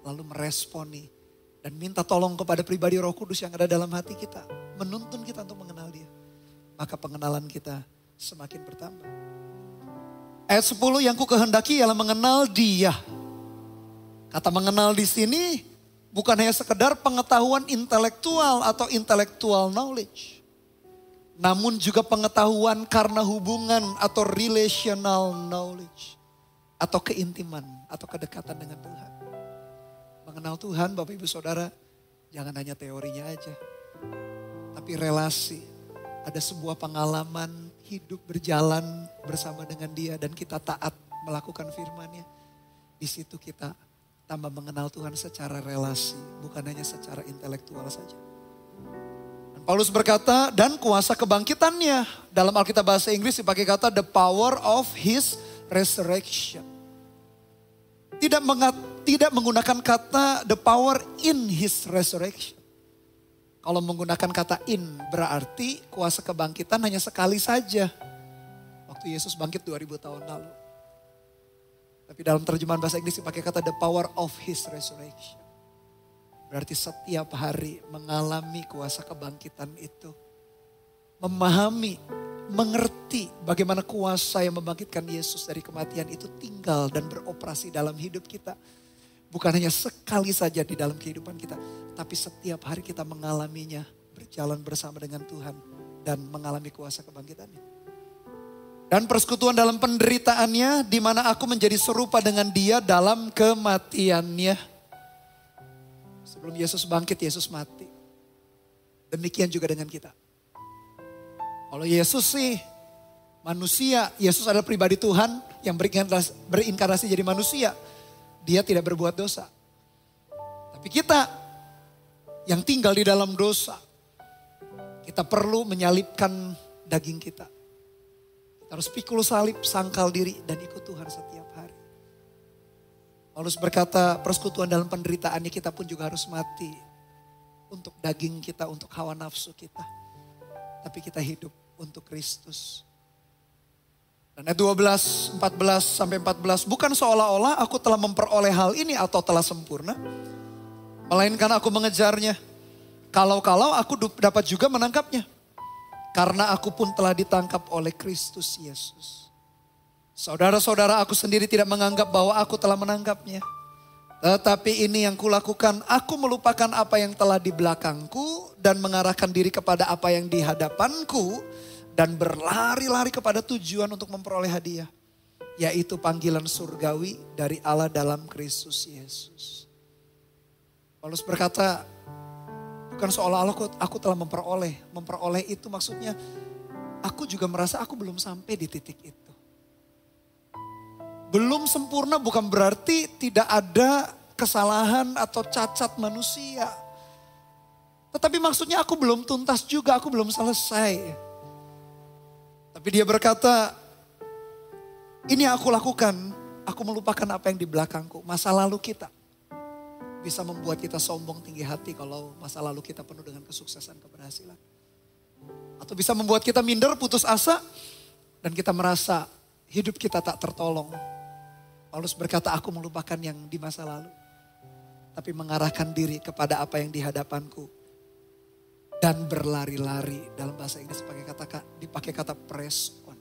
lalu meresponi dan minta tolong kepada pribadi Roh Kudus yang ada dalam hati kita, menuntun kita untuk mengenal dia, maka pengenalan kita semakin bertambah. Ayat 10, yang ku kehendaki ialah mengenal dia. Kata mengenal di sini bukan hanya sekedar pengetahuan intelektual atau intellectual knowledge. Namun juga pengetahuan karena hubungan atau relational knowledge. Atau keintiman atau kedekatan dengan Tuhan. Mengenal Tuhan Bapak Ibu Saudara, jangan hanya teorinya aja. Tapi relasi. Ada sebuah pengalaman hidup berjalan bersama dengan Dia dan kita taat melakukan firman-Nya. Di situ kita tambah mengenal Tuhan secara relasi, bukan hanya secara intelektual saja. Dan Paulus berkata, dan kuasa kebangkitannya. Dalam Alkitab bahasa Inggris dipakai kata the power of his resurrection. Tidak menggunakan kata the power in his resurrection. Kalau menggunakan kata in berarti kuasa kebangkitan hanya sekali saja. Waktu Yesus bangkit 2000 tahun lalu. Tapi dalam terjemahan bahasa Inggris dipakai kata the power of his resurrection. Berarti setiap hari mengalami kuasa kebangkitan itu. Memahami, mengerti bagaimana kuasa yang membangkitkan Yesus dari kematian itu tinggal dan beroperasi dalam hidup kita. Bukan hanya sekali saja di dalam kehidupan kita. Tapi setiap hari kita mengalaminya, berjalan bersama dengan Tuhan. Dan mengalami kuasa kebangkitannya. Dan persekutuan dalam penderitaannya, di mana aku menjadi serupa dengan Dia dalam kematiannya. Sebelum Yesus bangkit, Yesus mati. Demikian juga dengan kita. Kalau Yesus sih manusia, Yesus adalah pribadi Tuhan yang berinkarnasi jadi manusia. Dia tidak berbuat dosa. Tapi kita yang tinggal di dalam dosa, kita perlu menyalibkan daging kita. Kita harus pikul salib, sangkal diri dan ikut Tuhan setiap hari. Paulus berkata persekutuan dalam penderitaannya kita pun juga harus mati. Untuk daging kita, untuk hawa nafsu kita. Tapi kita hidup untuk Kristus. Dan ayat 12, 14 sampai 14. Bukan seolah-olah aku telah memperoleh hal ini atau telah sempurna. Melainkan aku mengejarnya. Kalau-kalau aku dapat juga menangkapnya. Karena aku pun telah ditangkap oleh Kristus Yesus. Saudara-saudara, aku sendiri tidak menganggap bahwa aku telah menangkapnya. Tetapi ini yang kulakukan, aku melupakan apa yang telah di belakangku dan mengarahkan diri kepada apa yang di hadapanku dan berlari-lari kepada tujuan untuk memperoleh hadiah, yaitu panggilan surgawi dari Allah dalam Kristus Yesus. Paulus berkata, bukan seolah-olah aku telah memperoleh. Memperoleh itu maksudnya aku juga merasa aku belum sampai di titik itu. Belum sempurna bukan berarti tidak ada kesalahan atau cacat manusia. Tetapi maksudnya aku belum tuntas juga, aku belum selesai. Tapi dia berkata, ini yang aku lakukan, aku melupakan apa yang di belakangku. Masa lalu kita bisa membuat kita sombong tinggi hati kalau masa lalu kita penuh dengan kesuksesan, keberhasilan. Atau bisa membuat kita minder, putus asa, dan kita merasa hidup kita tak tertolong. Paulus berkata, aku melupakan yang di masa lalu. Tapi mengarahkan diri kepada apa yang di hadapanku. Dan berlari-lari, dalam bahasa Inggris dipakai kata press on.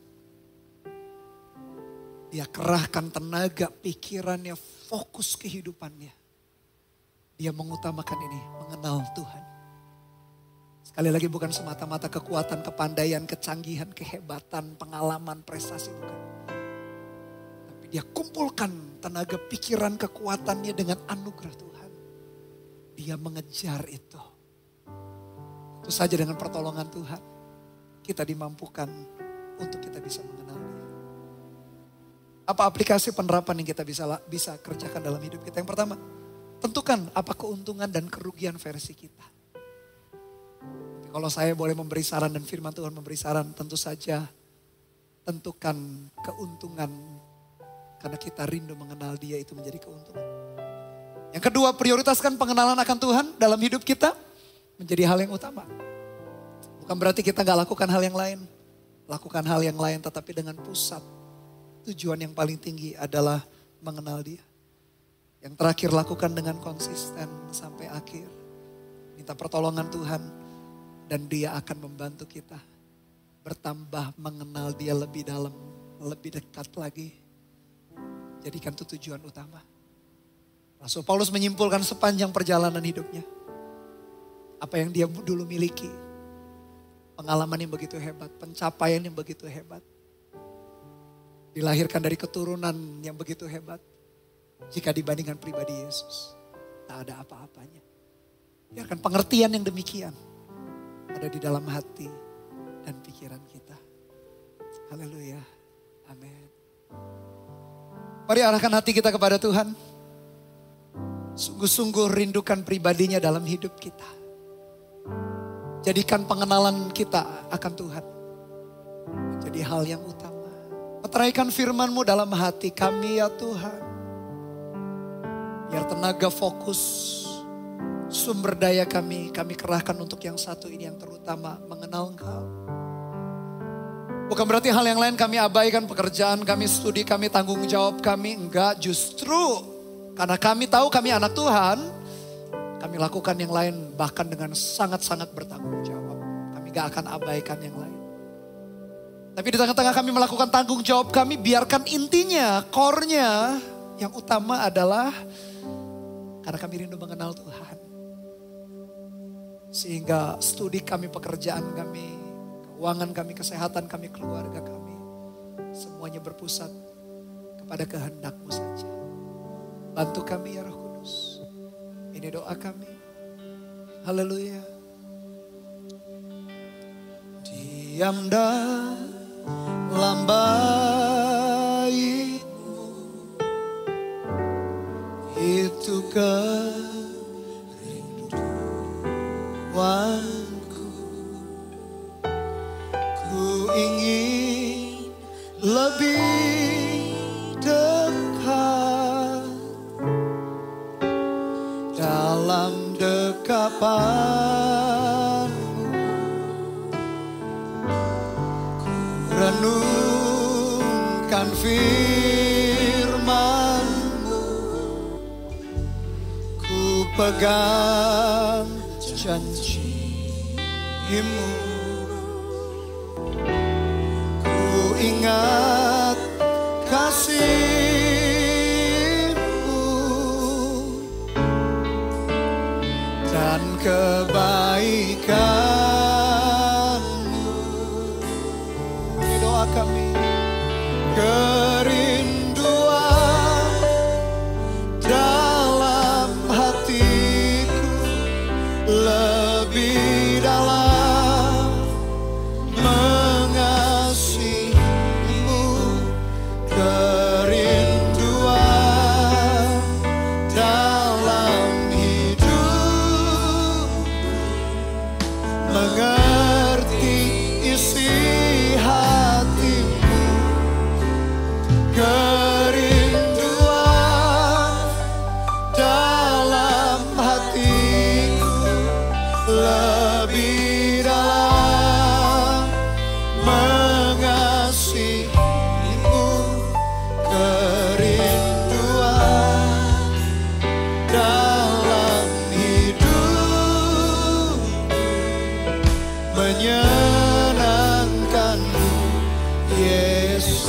Dia kerahkan tenaga, pikirannya, fokus kehidupannya. Dia mengutamakan ini, mengenal Tuhan. Sekali lagi bukan semata-mata kekuatan, kepandaian, kecanggihan, kehebatan, pengalaman, prestasi, bukan. Tapi dia kumpulkan tenaga, pikiran, kekuatannya dengan anugerah Tuhan. Dia mengejar itu. Itu saja dengan pertolongan Tuhan, kita dimampukan untuk kita bisa mengenal Dia. Apa aplikasi penerapan yang kita bisa kerjakan dalam hidup kita? Yang pertama, tentukan apa keuntungan dan kerugian versi kita. Kalau saya boleh memberi saran dan firman Tuhan memberi saran, tentu saja tentukan keuntungan. Karena kita rindu mengenal Dia, itu menjadi keuntungan. Yang kedua, prioritaskan pengenalan akan Tuhan dalam hidup kita. Menjadi hal yang utama. Bukan berarti kita gak lakukan hal yang lain. Lakukan hal yang lain tetapi dengan pusat. Tujuan yang paling tinggi adalah mengenal Dia. Yang terakhir, lakukan dengan konsisten sampai akhir. Minta pertolongan Tuhan dan Dia akan membantu kita. Bertambah mengenal Dia lebih dalam, lebih dekat lagi. Jadikan itu tujuan utama. Rasul Paulus menyimpulkan sepanjang perjalanan hidupnya. Apa yang dia dulu miliki. Pengalaman yang begitu hebat, pencapaian yang begitu hebat. Dilahirkan dari keturunan yang begitu hebat. Jika dibandingkan pribadi Yesus, tak ada apa-apanya. Biarkan pengertian yang demikian ada di dalam hati dan pikiran kita. Haleluya. Amin. Mari arahkan hati kita kepada Tuhan. Sungguh-sungguh rindukan pribadinya dalam hidup kita. Jadikan pengenalan kita akan Tuhan menjadi hal yang utama. Meteraikan firman-Mu dalam hati kami ya Tuhan. Biar tenaga fokus, sumber daya kami kerahkan untuk yang satu ini yang terutama, mengenal Engkau. Bukan berarti hal yang lain kami abaikan, pekerjaan kami, studi kami, tanggung jawab kami. Enggak, justru karena kami tahu kami anak Tuhan, kami lakukan yang lain bahkan dengan sangat-sangat bertanggung jawab. Kami gak akan abaikan yang lain. Tapi di tengah-tengah kami melakukan tanggung jawab kami, biarkan intinya, core-nya yang utama adalah karena kami rindu mengenal Tuhan. Sehingga studi kami, pekerjaan kami, keuangan kami, kesehatan kami, keluarga kami, semuanya berpusat kepada kehendak-Mu saja. Bantu kami ya Roh Kudus. Ini doa kami. Haleluya. Diam dalam baik-Mu, itu kerinduanku. Ku ingin lebih dekat dalam dekapan-Mu. Ku renungkan firman-Mu, ku pegang janji-Mu. Ku ingat kasih-Mu dan kebaikan-Mu. Ini doa kami. Kerinduan dalam hatiku lebih dalam mengasihi-Mu. Kerinduan dalam hidup, mengerti isi hati-Mu. Kerinduan dalam hatiku lebih dalam mengasihi-Mu. Kerinduan dalam hidup, menyenangkan-Mu Yesus.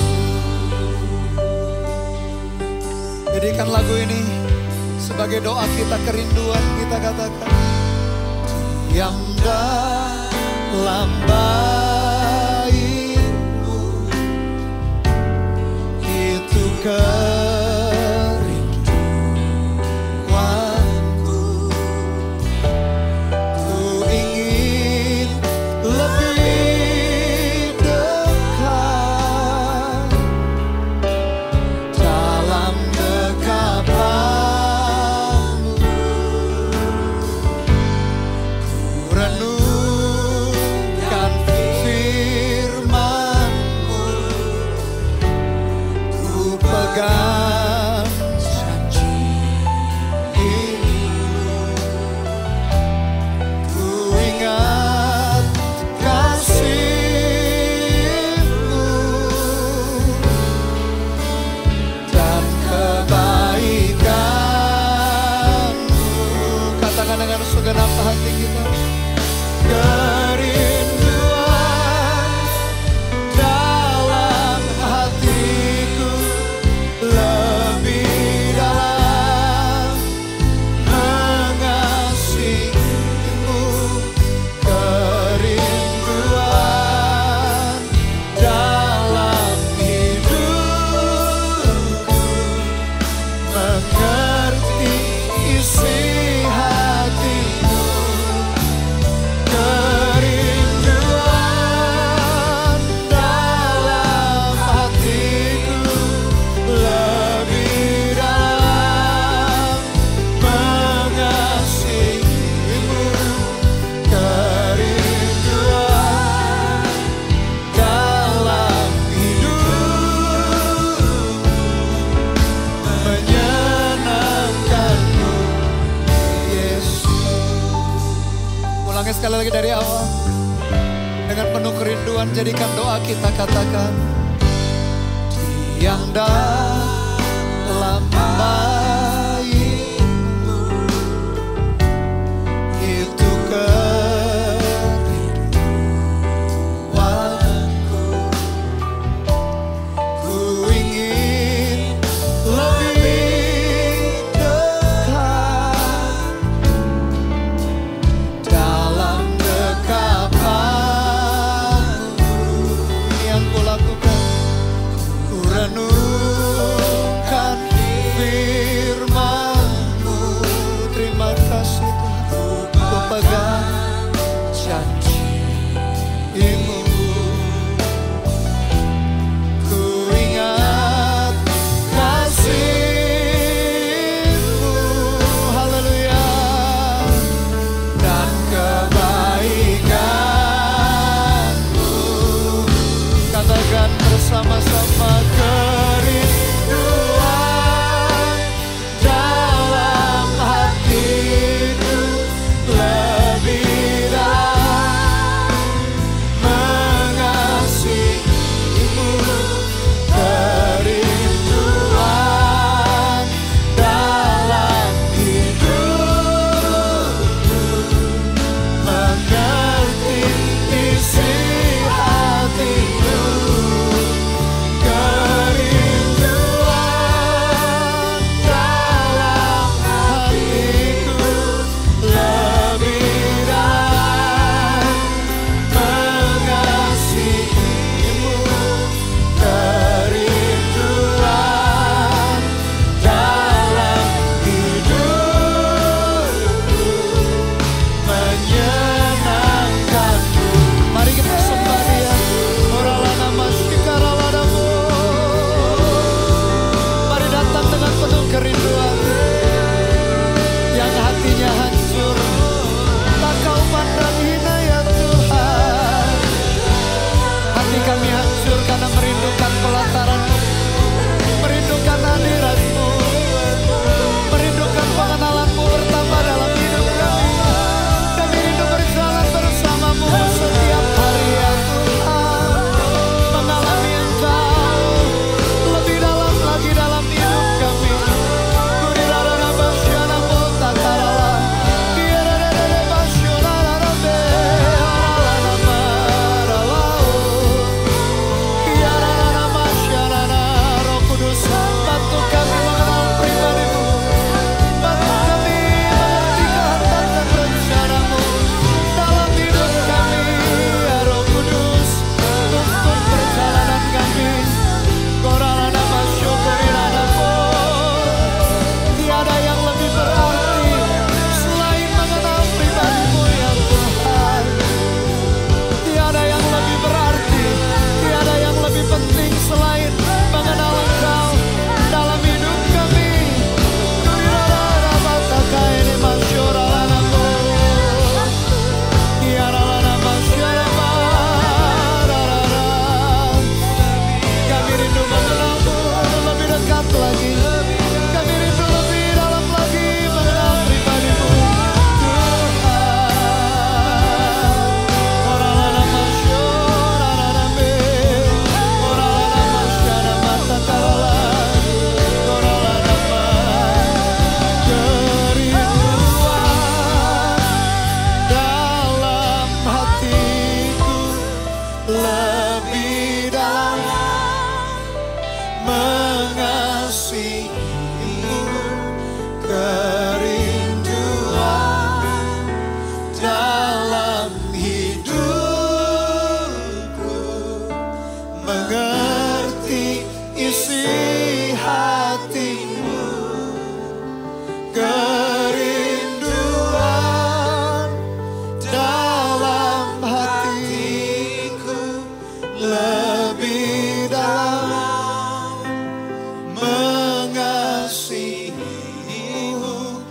Jadikan lagu ini sebagai doa kita, kerinduan kita, katakan. Diam dalam baik-Mu, itu kerinduanku. Ku ingin lebih dekat dalam dekapan-Mu. Ku renungkan firman-Mu, ku pegang lagi dari awal. Dengan penuh kerinduan jadikan doa kita, katakan. Yang dalam bayi-Mu itu kerinduanku. Ku ingin lebih dekat dalam dekapan-Mu. Yang ku lakukan, ku renungkan firman-Mu. Terima kasih Tuhan, ku pegang janji-Mu. Ku ingat kasih-Mu, haleluya, dan kebaikan-Mu. Katakan bersama-sama, kerinduan dalam hatiku lebih dalam mengasihi-Mu. Kerinduan dalam hidupku, mengerti isi hati-Mu. Kerinduan dalam hatiku lebih dalam mengasihi-Mu. Kerinduan dalam hidupku, menyenangkan-Mu. Mari kita sembah Dia. Oralana masyikaraladamu. Mari datang dengan penuh kerinduan. Yang hatinya hancur, tak Kau pandang hina ya Tuhan. Hati kami hancur karena merindukan pelataran-Mu, merindukan hadirat-Mu, merindukan pengenalan-Mu bertambah dalam hidup kami. Kami rindu berjalan bersama-Mu setiap hari ya Tuhan. Mengalami Engkau lebih dalam lagi dalam hidup kami. Kurirarana basyana mutakarala, biararara basyonarara be, oralana maralau. Biararana masyarana, Roh Kudus, bantu kami mengenal pribadi-Mu. Bantu kami mengerti kehendak dan rencana-Mu dalam hidup kami, ya Roh Kudus. Tuntun perjalanan kami. Koralana masyukurirana po. Tiada yang lebih berarti selain mengenal pribadi-Mu ya Tuhan. Tiada yang lebih berarti, tiada yang lebih penting selain mengenal Engkau dalam hidup kami. Kurirarara bataka ini masyuralana po. Kiaralana masyara mararara. Kami rindu mengenal-Mu lebih dekat lagi. Kami rindu lebih dalam lagi mengenal pribadi-Mu Tuhan. Oralana masyuralana be, oralana masyara matakarala, oralana ma. Kerinduan dalam hatiku lebih dalam mengasihi-Mu. Kerinduan dalam hidupku, mengerti isi hati-Mu. Kerinduan dalam hatiku lebih dalam mengasihi-Mu.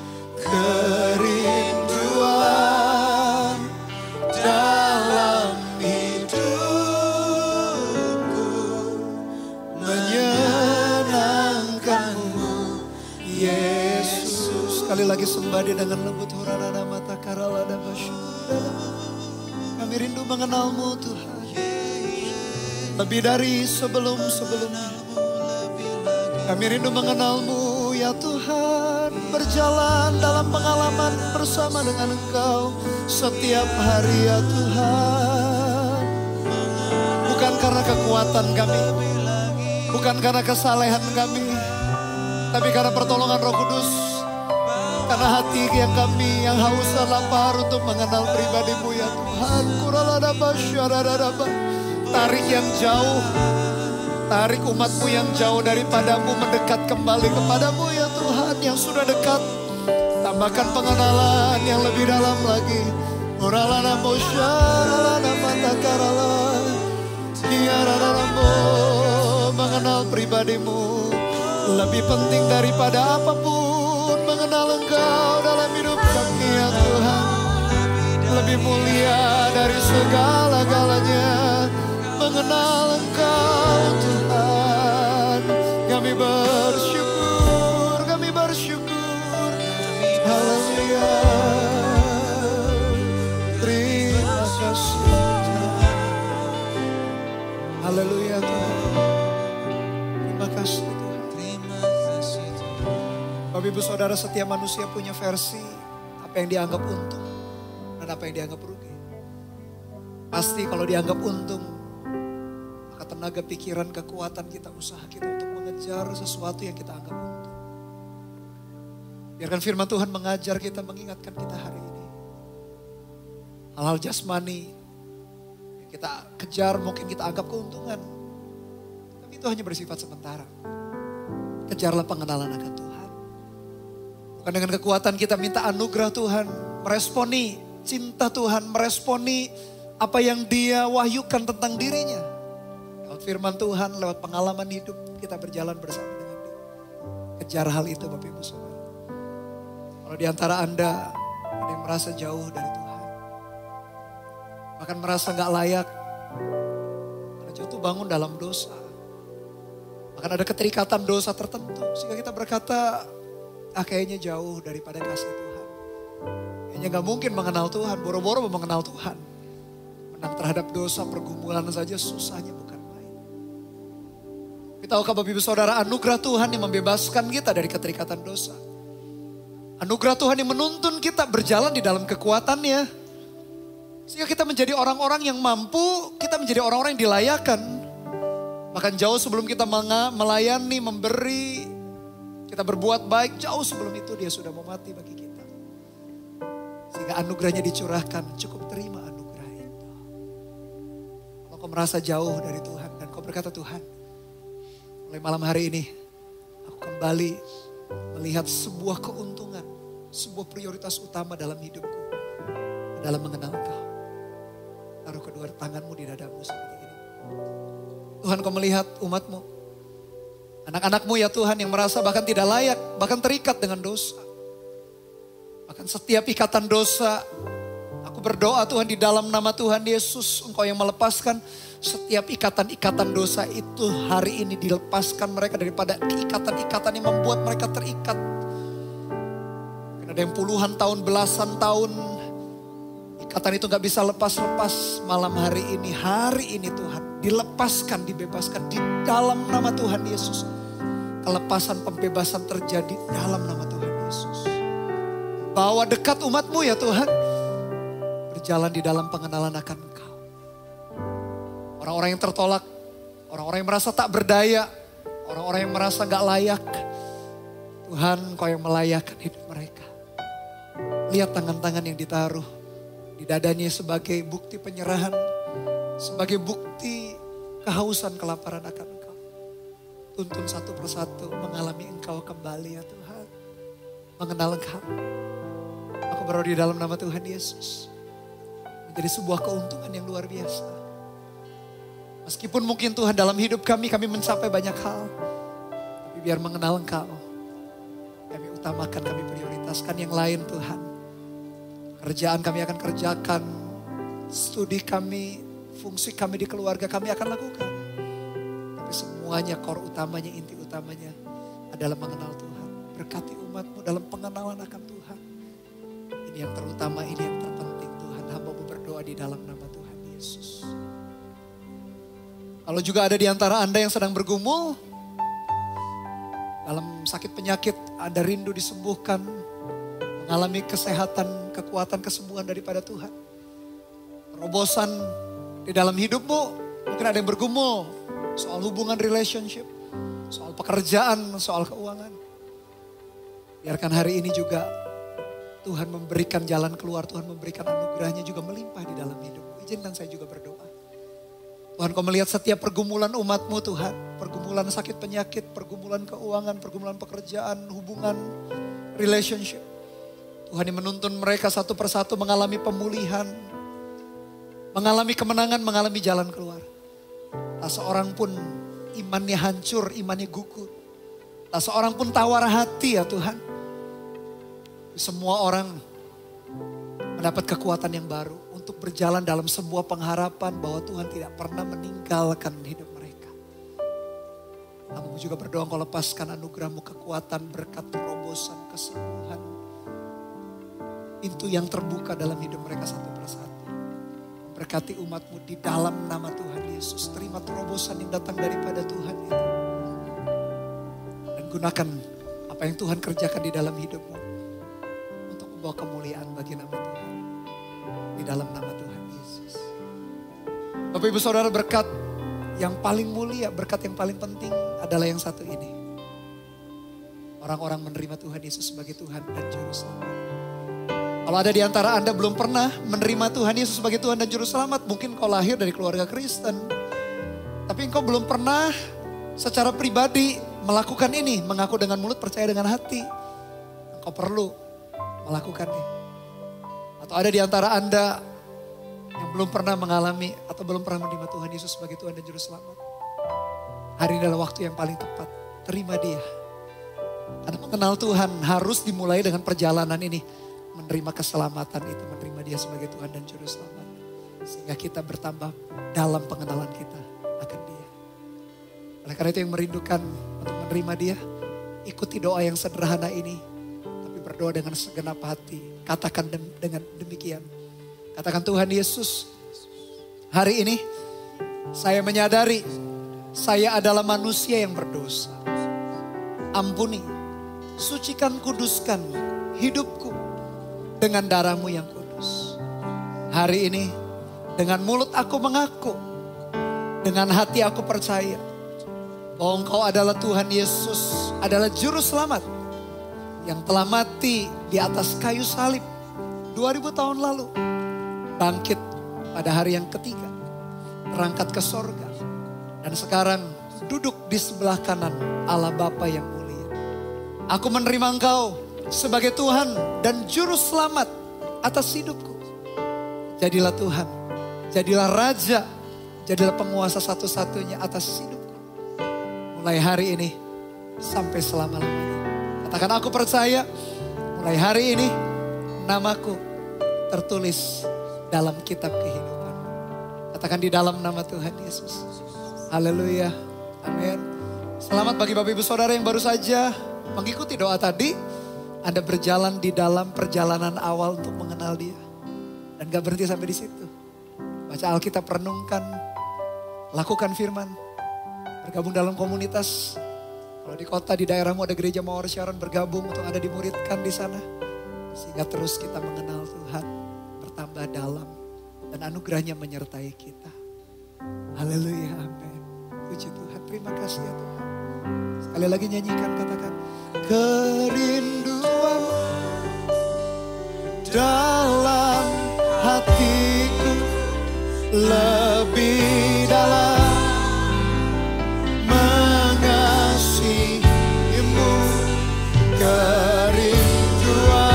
Kerinduan dalam hidupku, menyenangkan-Mu Yesus. Sekali lagi sembah Dia dengan lembut. Hurarana mata karala dan basyurana. Kami rindu mengenal-Mu Tuhan. Lebih dari sebelum-sebelumnya. Kami rindu mengenal-Mu ya Tuhan. Berjalan dalam pengalaman bersama dengan Engkau setiap hari ya Tuhan. Bukan karena kekuatan kami, bukan karena kesalehan kami, tapi karena pertolongan Roh Kudus. Karena hati yang kami yang haus dan lapar untuk mengenal pribadi-Mu ya Tuhan. Tarik yang jauh, tarik umat-Mu yang jauh daripadamu mendekat kembali kepadamu ya Tuhan. Yang sudah dekat, tambahkan pengenalan yang lebih dalam lagi. Mengenal pribadi-Mu lebih penting daripada apapun. Mengenal Engkau dalam hidup kami ya Tuhan. Lebih mulia dari segala-galanya. Mengenal Engkau Tuhan. Kami bersyukur, kami bersyukur. Haleluya. Terima kasih Tuhan. Haleluya Tuhan. Terima kasih Tuhan. Bapak Ibu Saudara, setiap manusia punya versi apa yang dianggap untung dan apa yang dianggap rugi. Pasti kalau dianggap untung, maka tenaga pikiran, kekuatan kita, usaha kita untuk mengejar sesuatu yang kita anggap untung. Biarkan firman Tuhan mengajar kita, mengingatkan kita hari ini. Hal-hal jasmani yang kita kejar mungkin kita anggap keuntungan. Tapi itu hanya bersifat sementara. Kejarlah pengenalan akan Tuhan. Bukan dengan kekuatan kita minta anugerah Tuhan. Meresponi cinta Tuhan, meresponi apa yang Dia wahyukan tentang dirinya. Lewat firman Tuhan, lewat pengalaman hidup kita berjalan bersama dengan Dia. Kejar hal itu Bapak Ibu Saudara. Kalau di antara Anda ada yang merasa jauh dari Tuhan, bahkan merasa gak layak, karena jatuh bangun dalam dosa, bahkan ada keterikatan dosa tertentu, sehingga kita berkata, kayaknya jauh daripada kasih Tuhan. Kayaknya gak mungkin mengenal Tuhan, boro-boro mengenal Tuhan. Menang terhadap dosa, pergumulan saja susahnya bukan main. Tapi tahukah Bapak Ibu Saudara, anugerah Tuhan yang membebaskan kita dari keterikatan dosa. Anugerah Tuhan yang menuntun kita berjalan di dalam kekuatannya. Sehingga kita menjadi orang-orang yang mampu, kita menjadi orang-orang yang dilayakan. Bahkan jauh sebelum kita melayani, memberi, kita berbuat baik, jauh sebelum itu Dia sudah mau mati bagi kita. Sehingga anugerahnya dicurahkan, cukup terima anugerah itu. Kalau kau merasa jauh dari Tuhan dan kau berkata, Tuhan, mulai malam hari ini aku kembali melihat sebuah keuntungan, sebuah prioritas utama dalam hidupku, dalam mengenal Kau. Taruh kedua tanganmu di dadamu seperti ini. Tuhan, Kau melihat umatmu, anak-anakmu ya Tuhan, yang merasa bahkan tidak layak, bahkan terikat dengan dosa. Bahkan setiap ikatan dosa, aku berdoa Tuhan di dalam nama Tuhan Yesus, Engkau yang melepaskan setiap ikatan-ikatan dosa itu hari ini dilepaskan mereka daripada ikatan-ikatan yang membuat mereka terikat. Karena ada yang puluhan tahun, belasan tahun, ikatan itu gak bisa lepas-lepas. Malam hari ini Tuhan, dilepaskan, dibebaskan di dalam nama Tuhan Yesus. Kelepasan, pembebasan terjadi dalam nama Tuhan Yesus. Bawa dekat umatmu ya Tuhan, berjalan di dalam pengenalan akan Engkau. Orang-orang yang tertolak, orang-orang yang merasa tak berdaya, orang-orang yang merasa gak layak. Tuhan, Kau yang melayakkan hidup mereka. Lihat tangan-tangan yang ditaruh di dadanya sebagai bukti penyerahan, sebagai bukti kehausan, kelaparan akan Engkau. Tuntun satu persatu mengalami Engkau kembali ya Tuhan. Mengenal Engkau. Aku berdoa di dalam nama Tuhan Yesus. Menjadi sebuah keuntungan yang luar biasa. Meskipun mungkin Tuhan dalam hidup kami mencapai banyak hal. Tapi biar mengenal Engkau, kami utamakan, kami prioritaskan yang lain Tuhan. Kerjaan kami akan kerjakan, studi kami, fungsi kami di keluarga kami akan lakukan. Tapi semuanya core utamanya, inti utamanya adalah mengenal Tuhan. Berkati umat-Mu dalam pengenalan akan Tuhan. Ini yang terutama, ini yang terpenting Tuhan. Hamba-Mu berdoa di dalam nama Tuhan Yesus. Kalau juga ada di antara Anda yang sedang bergumul dalam sakit penyakit, Anda rindu disembuhkan, mengalami kesehatan, kekuatan, kesembuhan daripada Tuhan. Terobosan di dalam hidupmu, mungkin ada yang bergumul soal hubungan relationship, soal pekerjaan, soal keuangan. Biarkan hari ini juga Tuhan memberikan jalan keluar, Tuhan memberikan anugerahnya juga melimpah di dalam hidupmu. Izinkan saya juga berdoa. Tuhan, Kau melihat setiap pergumulan umat-Mu Tuhan. Pergumulan sakit penyakit, pergumulan keuangan, pergumulan pekerjaan, hubungan, relationship. Tuhan yang menuntun mereka satu persatu mengalami pemulihan, mengalami kemenangan, mengalami jalan keluar. Tak seorang pun imannya hancur, imannya gugur. Tak seorang pun tawar hati ya Tuhan. Semua orang mendapat kekuatan yang baru untuk berjalan dalam sebuah pengharapan bahwa Tuhan tidak pernah meninggalkan hidup mereka. Kami juga berdoa Kau lepaskan anugerah-Mu, kekuatan, berkat, terobosan, kesembuhan. Pintu yang terbuka dalam hidup mereka satu persatu. Berkati umat-Mu di dalam nama Tuhan Yesus. Terima terobosan yang datang daripada Tuhan itu. Dan gunakan apa yang Tuhan kerjakan di dalam hidup-Mu. Untuk membawa kemuliaan bagi nama Tuhan. Di dalam nama Tuhan Yesus. Bapak Ibu Saudara, berkat yang paling mulia, berkat yang paling penting adalah yang satu ini. Orang-orang menerima Tuhan Yesus sebagai Tuhan dan Juru Selamat. Kalau ada di antara Anda belum pernah menerima Tuhan Yesus sebagai Tuhan dan Juru Selamat, mungkin kau lahir dari keluarga Kristen. Tapi engkau belum pernah secara pribadi melakukan ini, mengaku dengan mulut, percaya dengan hati. Engkau perlu melakukannya. Atau ada di antara Anda yang belum pernah mengalami atau belum pernah menerima Tuhan Yesus sebagai Tuhan dan Juru Selamat. Hari ini adalah waktu yang paling tepat. Terima Dia. Karena mengenal Tuhan harus dimulai dengan perjalanan ini. Menerima keselamatan itu, menerima Dia sebagai Tuhan dan Juru Selamat. Sehingga kita bertambah dalam pengenalan kita akan Dia. Oleh karena itu yang merindukan untuk menerima Dia, ikuti doa yang sederhana ini. Berdoa dengan segenap hati. Katakan dengan demikian. Katakan, Tuhan Yesus, hari ini saya menyadari saya adalah manusia yang berdosa. Ampuni, sucikan, kuduskan hidupku dengan darah-Mu yang kudus. Hari ini dengan mulut aku mengaku, dengan hati aku percaya bahwa Engkau adalah Tuhan Yesus, adalah Juru Selamat yang telah mati di atas kayu salib 2000 tahun lalu. Bangkit pada hari yang ketiga. Terangkat ke sorga. Dan sekarang duduk di sebelah kanan Allah Bapa yang mulia. Aku menerima Engkau sebagai Tuhan dan Juru Selamat atas hidupku. Jadilah Tuhan. Jadilah Raja. Jadilah penguasa satu-satunya atas hidupku. Mulai hari ini sampai selama-lamanya. Katakan, aku percaya mulai hari ini namaku tertulis dalam kitab kehidupan. Katakan, di dalam nama Tuhan Yesus. Haleluya. Amin. Selamat bagi Bapak Ibu Saudara yang baru saja mengikuti doa tadi. Anda berjalan di dalam perjalanan awal untuk mengenal Dia. Dan gak berhenti sampai di situ. Baca Alkitab, renungkan, lakukan firman, bergabung dalam komunitas. Kalau di kota, di daerahmu ada gereja Mawar Sharon, bergabung untuk ada dimuridkan di sana. Sehingga terus kita mengenal Tuhan, bertambah dalam. Dan anugerahnya menyertai kita. Haleluya, amin. Puji Tuhan, terima kasih ya Tuhan. Sekali lagi nyanyikan, katakan. Kerinduan dalam hatiku lebih dalam. Kerinduan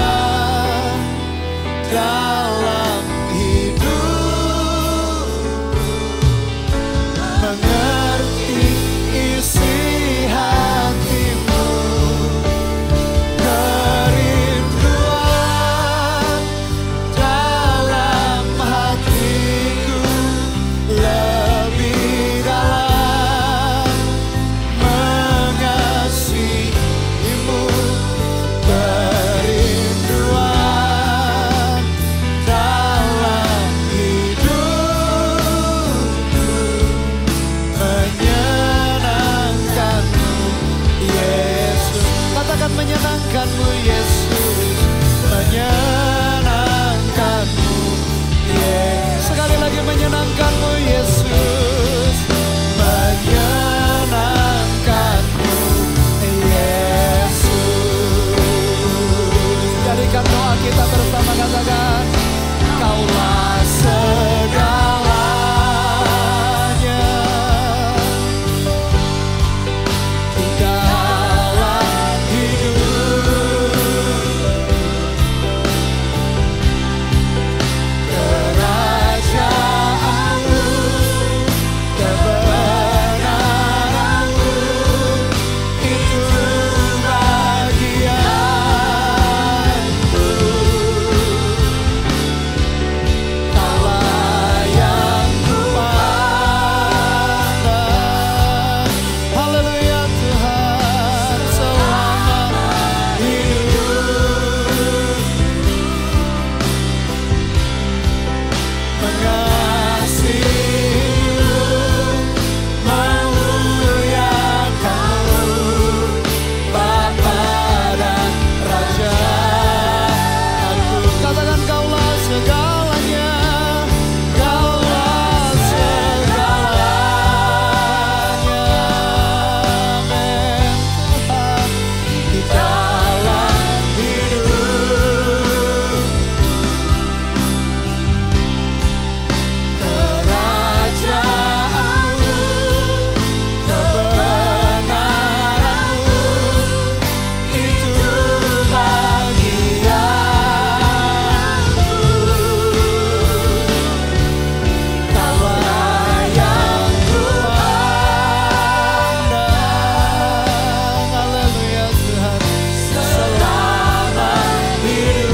dalam hidup, mengerti isi hatimu. Kerinduan dalam hatiku menyenangkanmu Yesus, menyenangkanmu Yesus. Sekali lagi menyenangkanmu Yesus, menyenangkanmu Yesus. Jadikan doa kita bersama, katakan, Kaulah segalanya di dalam hidup, kerajaanmu, kebenaranmu, itu bagianku. Kaulah yang kupandang. Haleluya Tuhan, selama hidup mengasihimu, memuliakanmu, Bapa dan Raja-Ku. Katakan Kaulah segalanya, Kaulah segalanya. Amin Tuhan, di dalam hidup, kerajaanmu, kebenaranmu, itu bagianku. Kaulah yang kupandang. Haleluya Tuhan, selama hidup.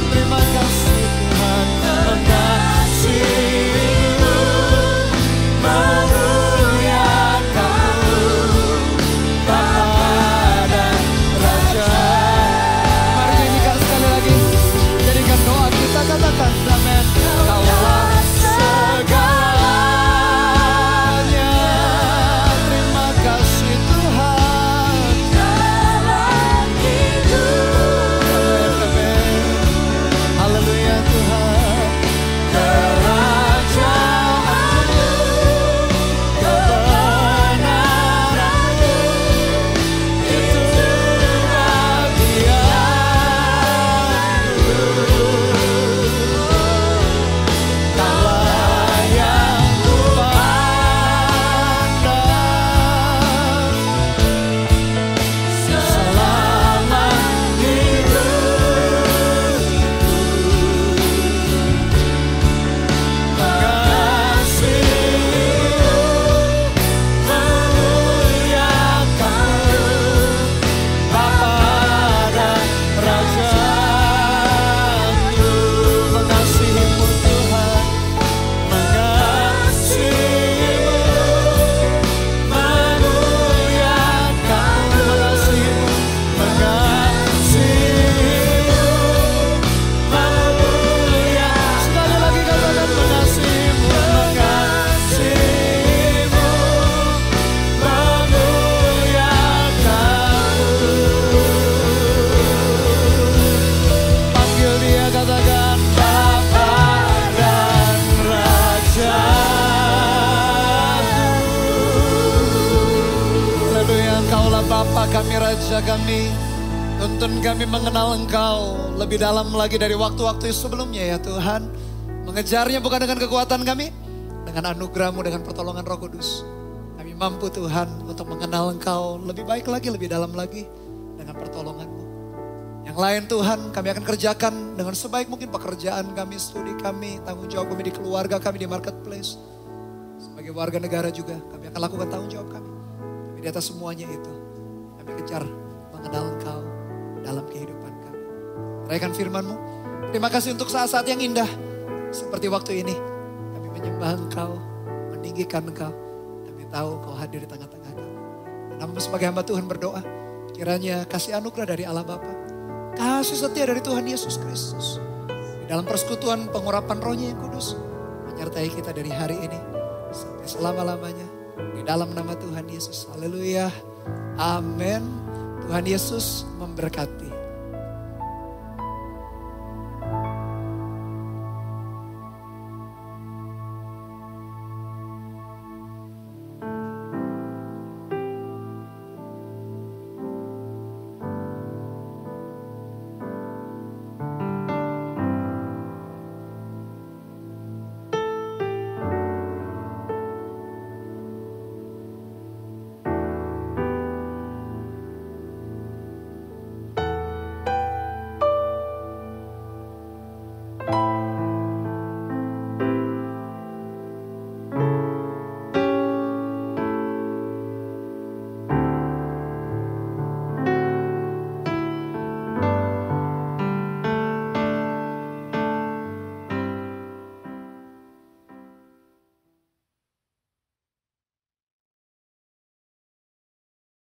Terima kasih Tuhan, mengasihimu, memuliakanmu, Bapa dan Raja. Mari nyanyikan sekali lagi. Jadikan doa kita, katakan amin. Kaulah segalanya. Terima kasih Tuhan. Dalam hidup. Amin, amin. Haleluya Tuhan. Kerajaanmu, kebenaranmu, itu bagianku. Kaulah yang kupandang. Selama hidup mengasihimu, memuliakanmu, Bapa dan Raja-Ku. Mengasihimu Tuhan, mengasihimu, memuliakanmu, mengasihimu, mengasihimu, memulia. Sekali lagi katakan mengasihimu, mengasihimu, memuliakanmu. Panggil dia, katakan Bapa dan Raja-Ku. Haleluya, Engkaulah Bapa kami, Raja kami. Tuntun kami mengenal Engkau lebih dalam lagi dari waktu-waktu sebelumnya ya Tuhan. Mengejarnya bukan dengan kekuatan kami, dengan anugerah-Mu, dengan pertolongan Roh Kudus. Kami mampu Tuhan untuk mengenal Engkau lebih baik lagi, lebih dalam lagi dengan pertolongan-Mu. Yang lain Tuhan kami akan kerjakan dengan sebaik mungkin pekerjaan kami, studi kami, tanggung jawab kami di keluarga kami, di marketplace. Sebagai warga negara juga kami akan lakukan tanggung jawab kami. Tapi di atas semuanya itu kami kejar mengenal Engkau dalam kehidupan kami. Raikan firman-Mu. Terima kasih untuk saat-saat yang indah. Seperti waktu ini kami menyembah Engkau, meninggikan Engkau. Kami tahu Engkau hadir di tengah-tengah kami. Dan kami sebagai hamba Tuhan berdoa, kiranya kasih anugerah dari Allah Bapa, kasih setia dari Tuhan Yesus Kristus, di dalam persekutuan pengurapan Roh-Nya yang kudus, menyertai kita dari hari ini sampai selama-lamanya. Di dalam nama Tuhan Yesus. Haleluya. Amin. Tuhan Yesus memberkati.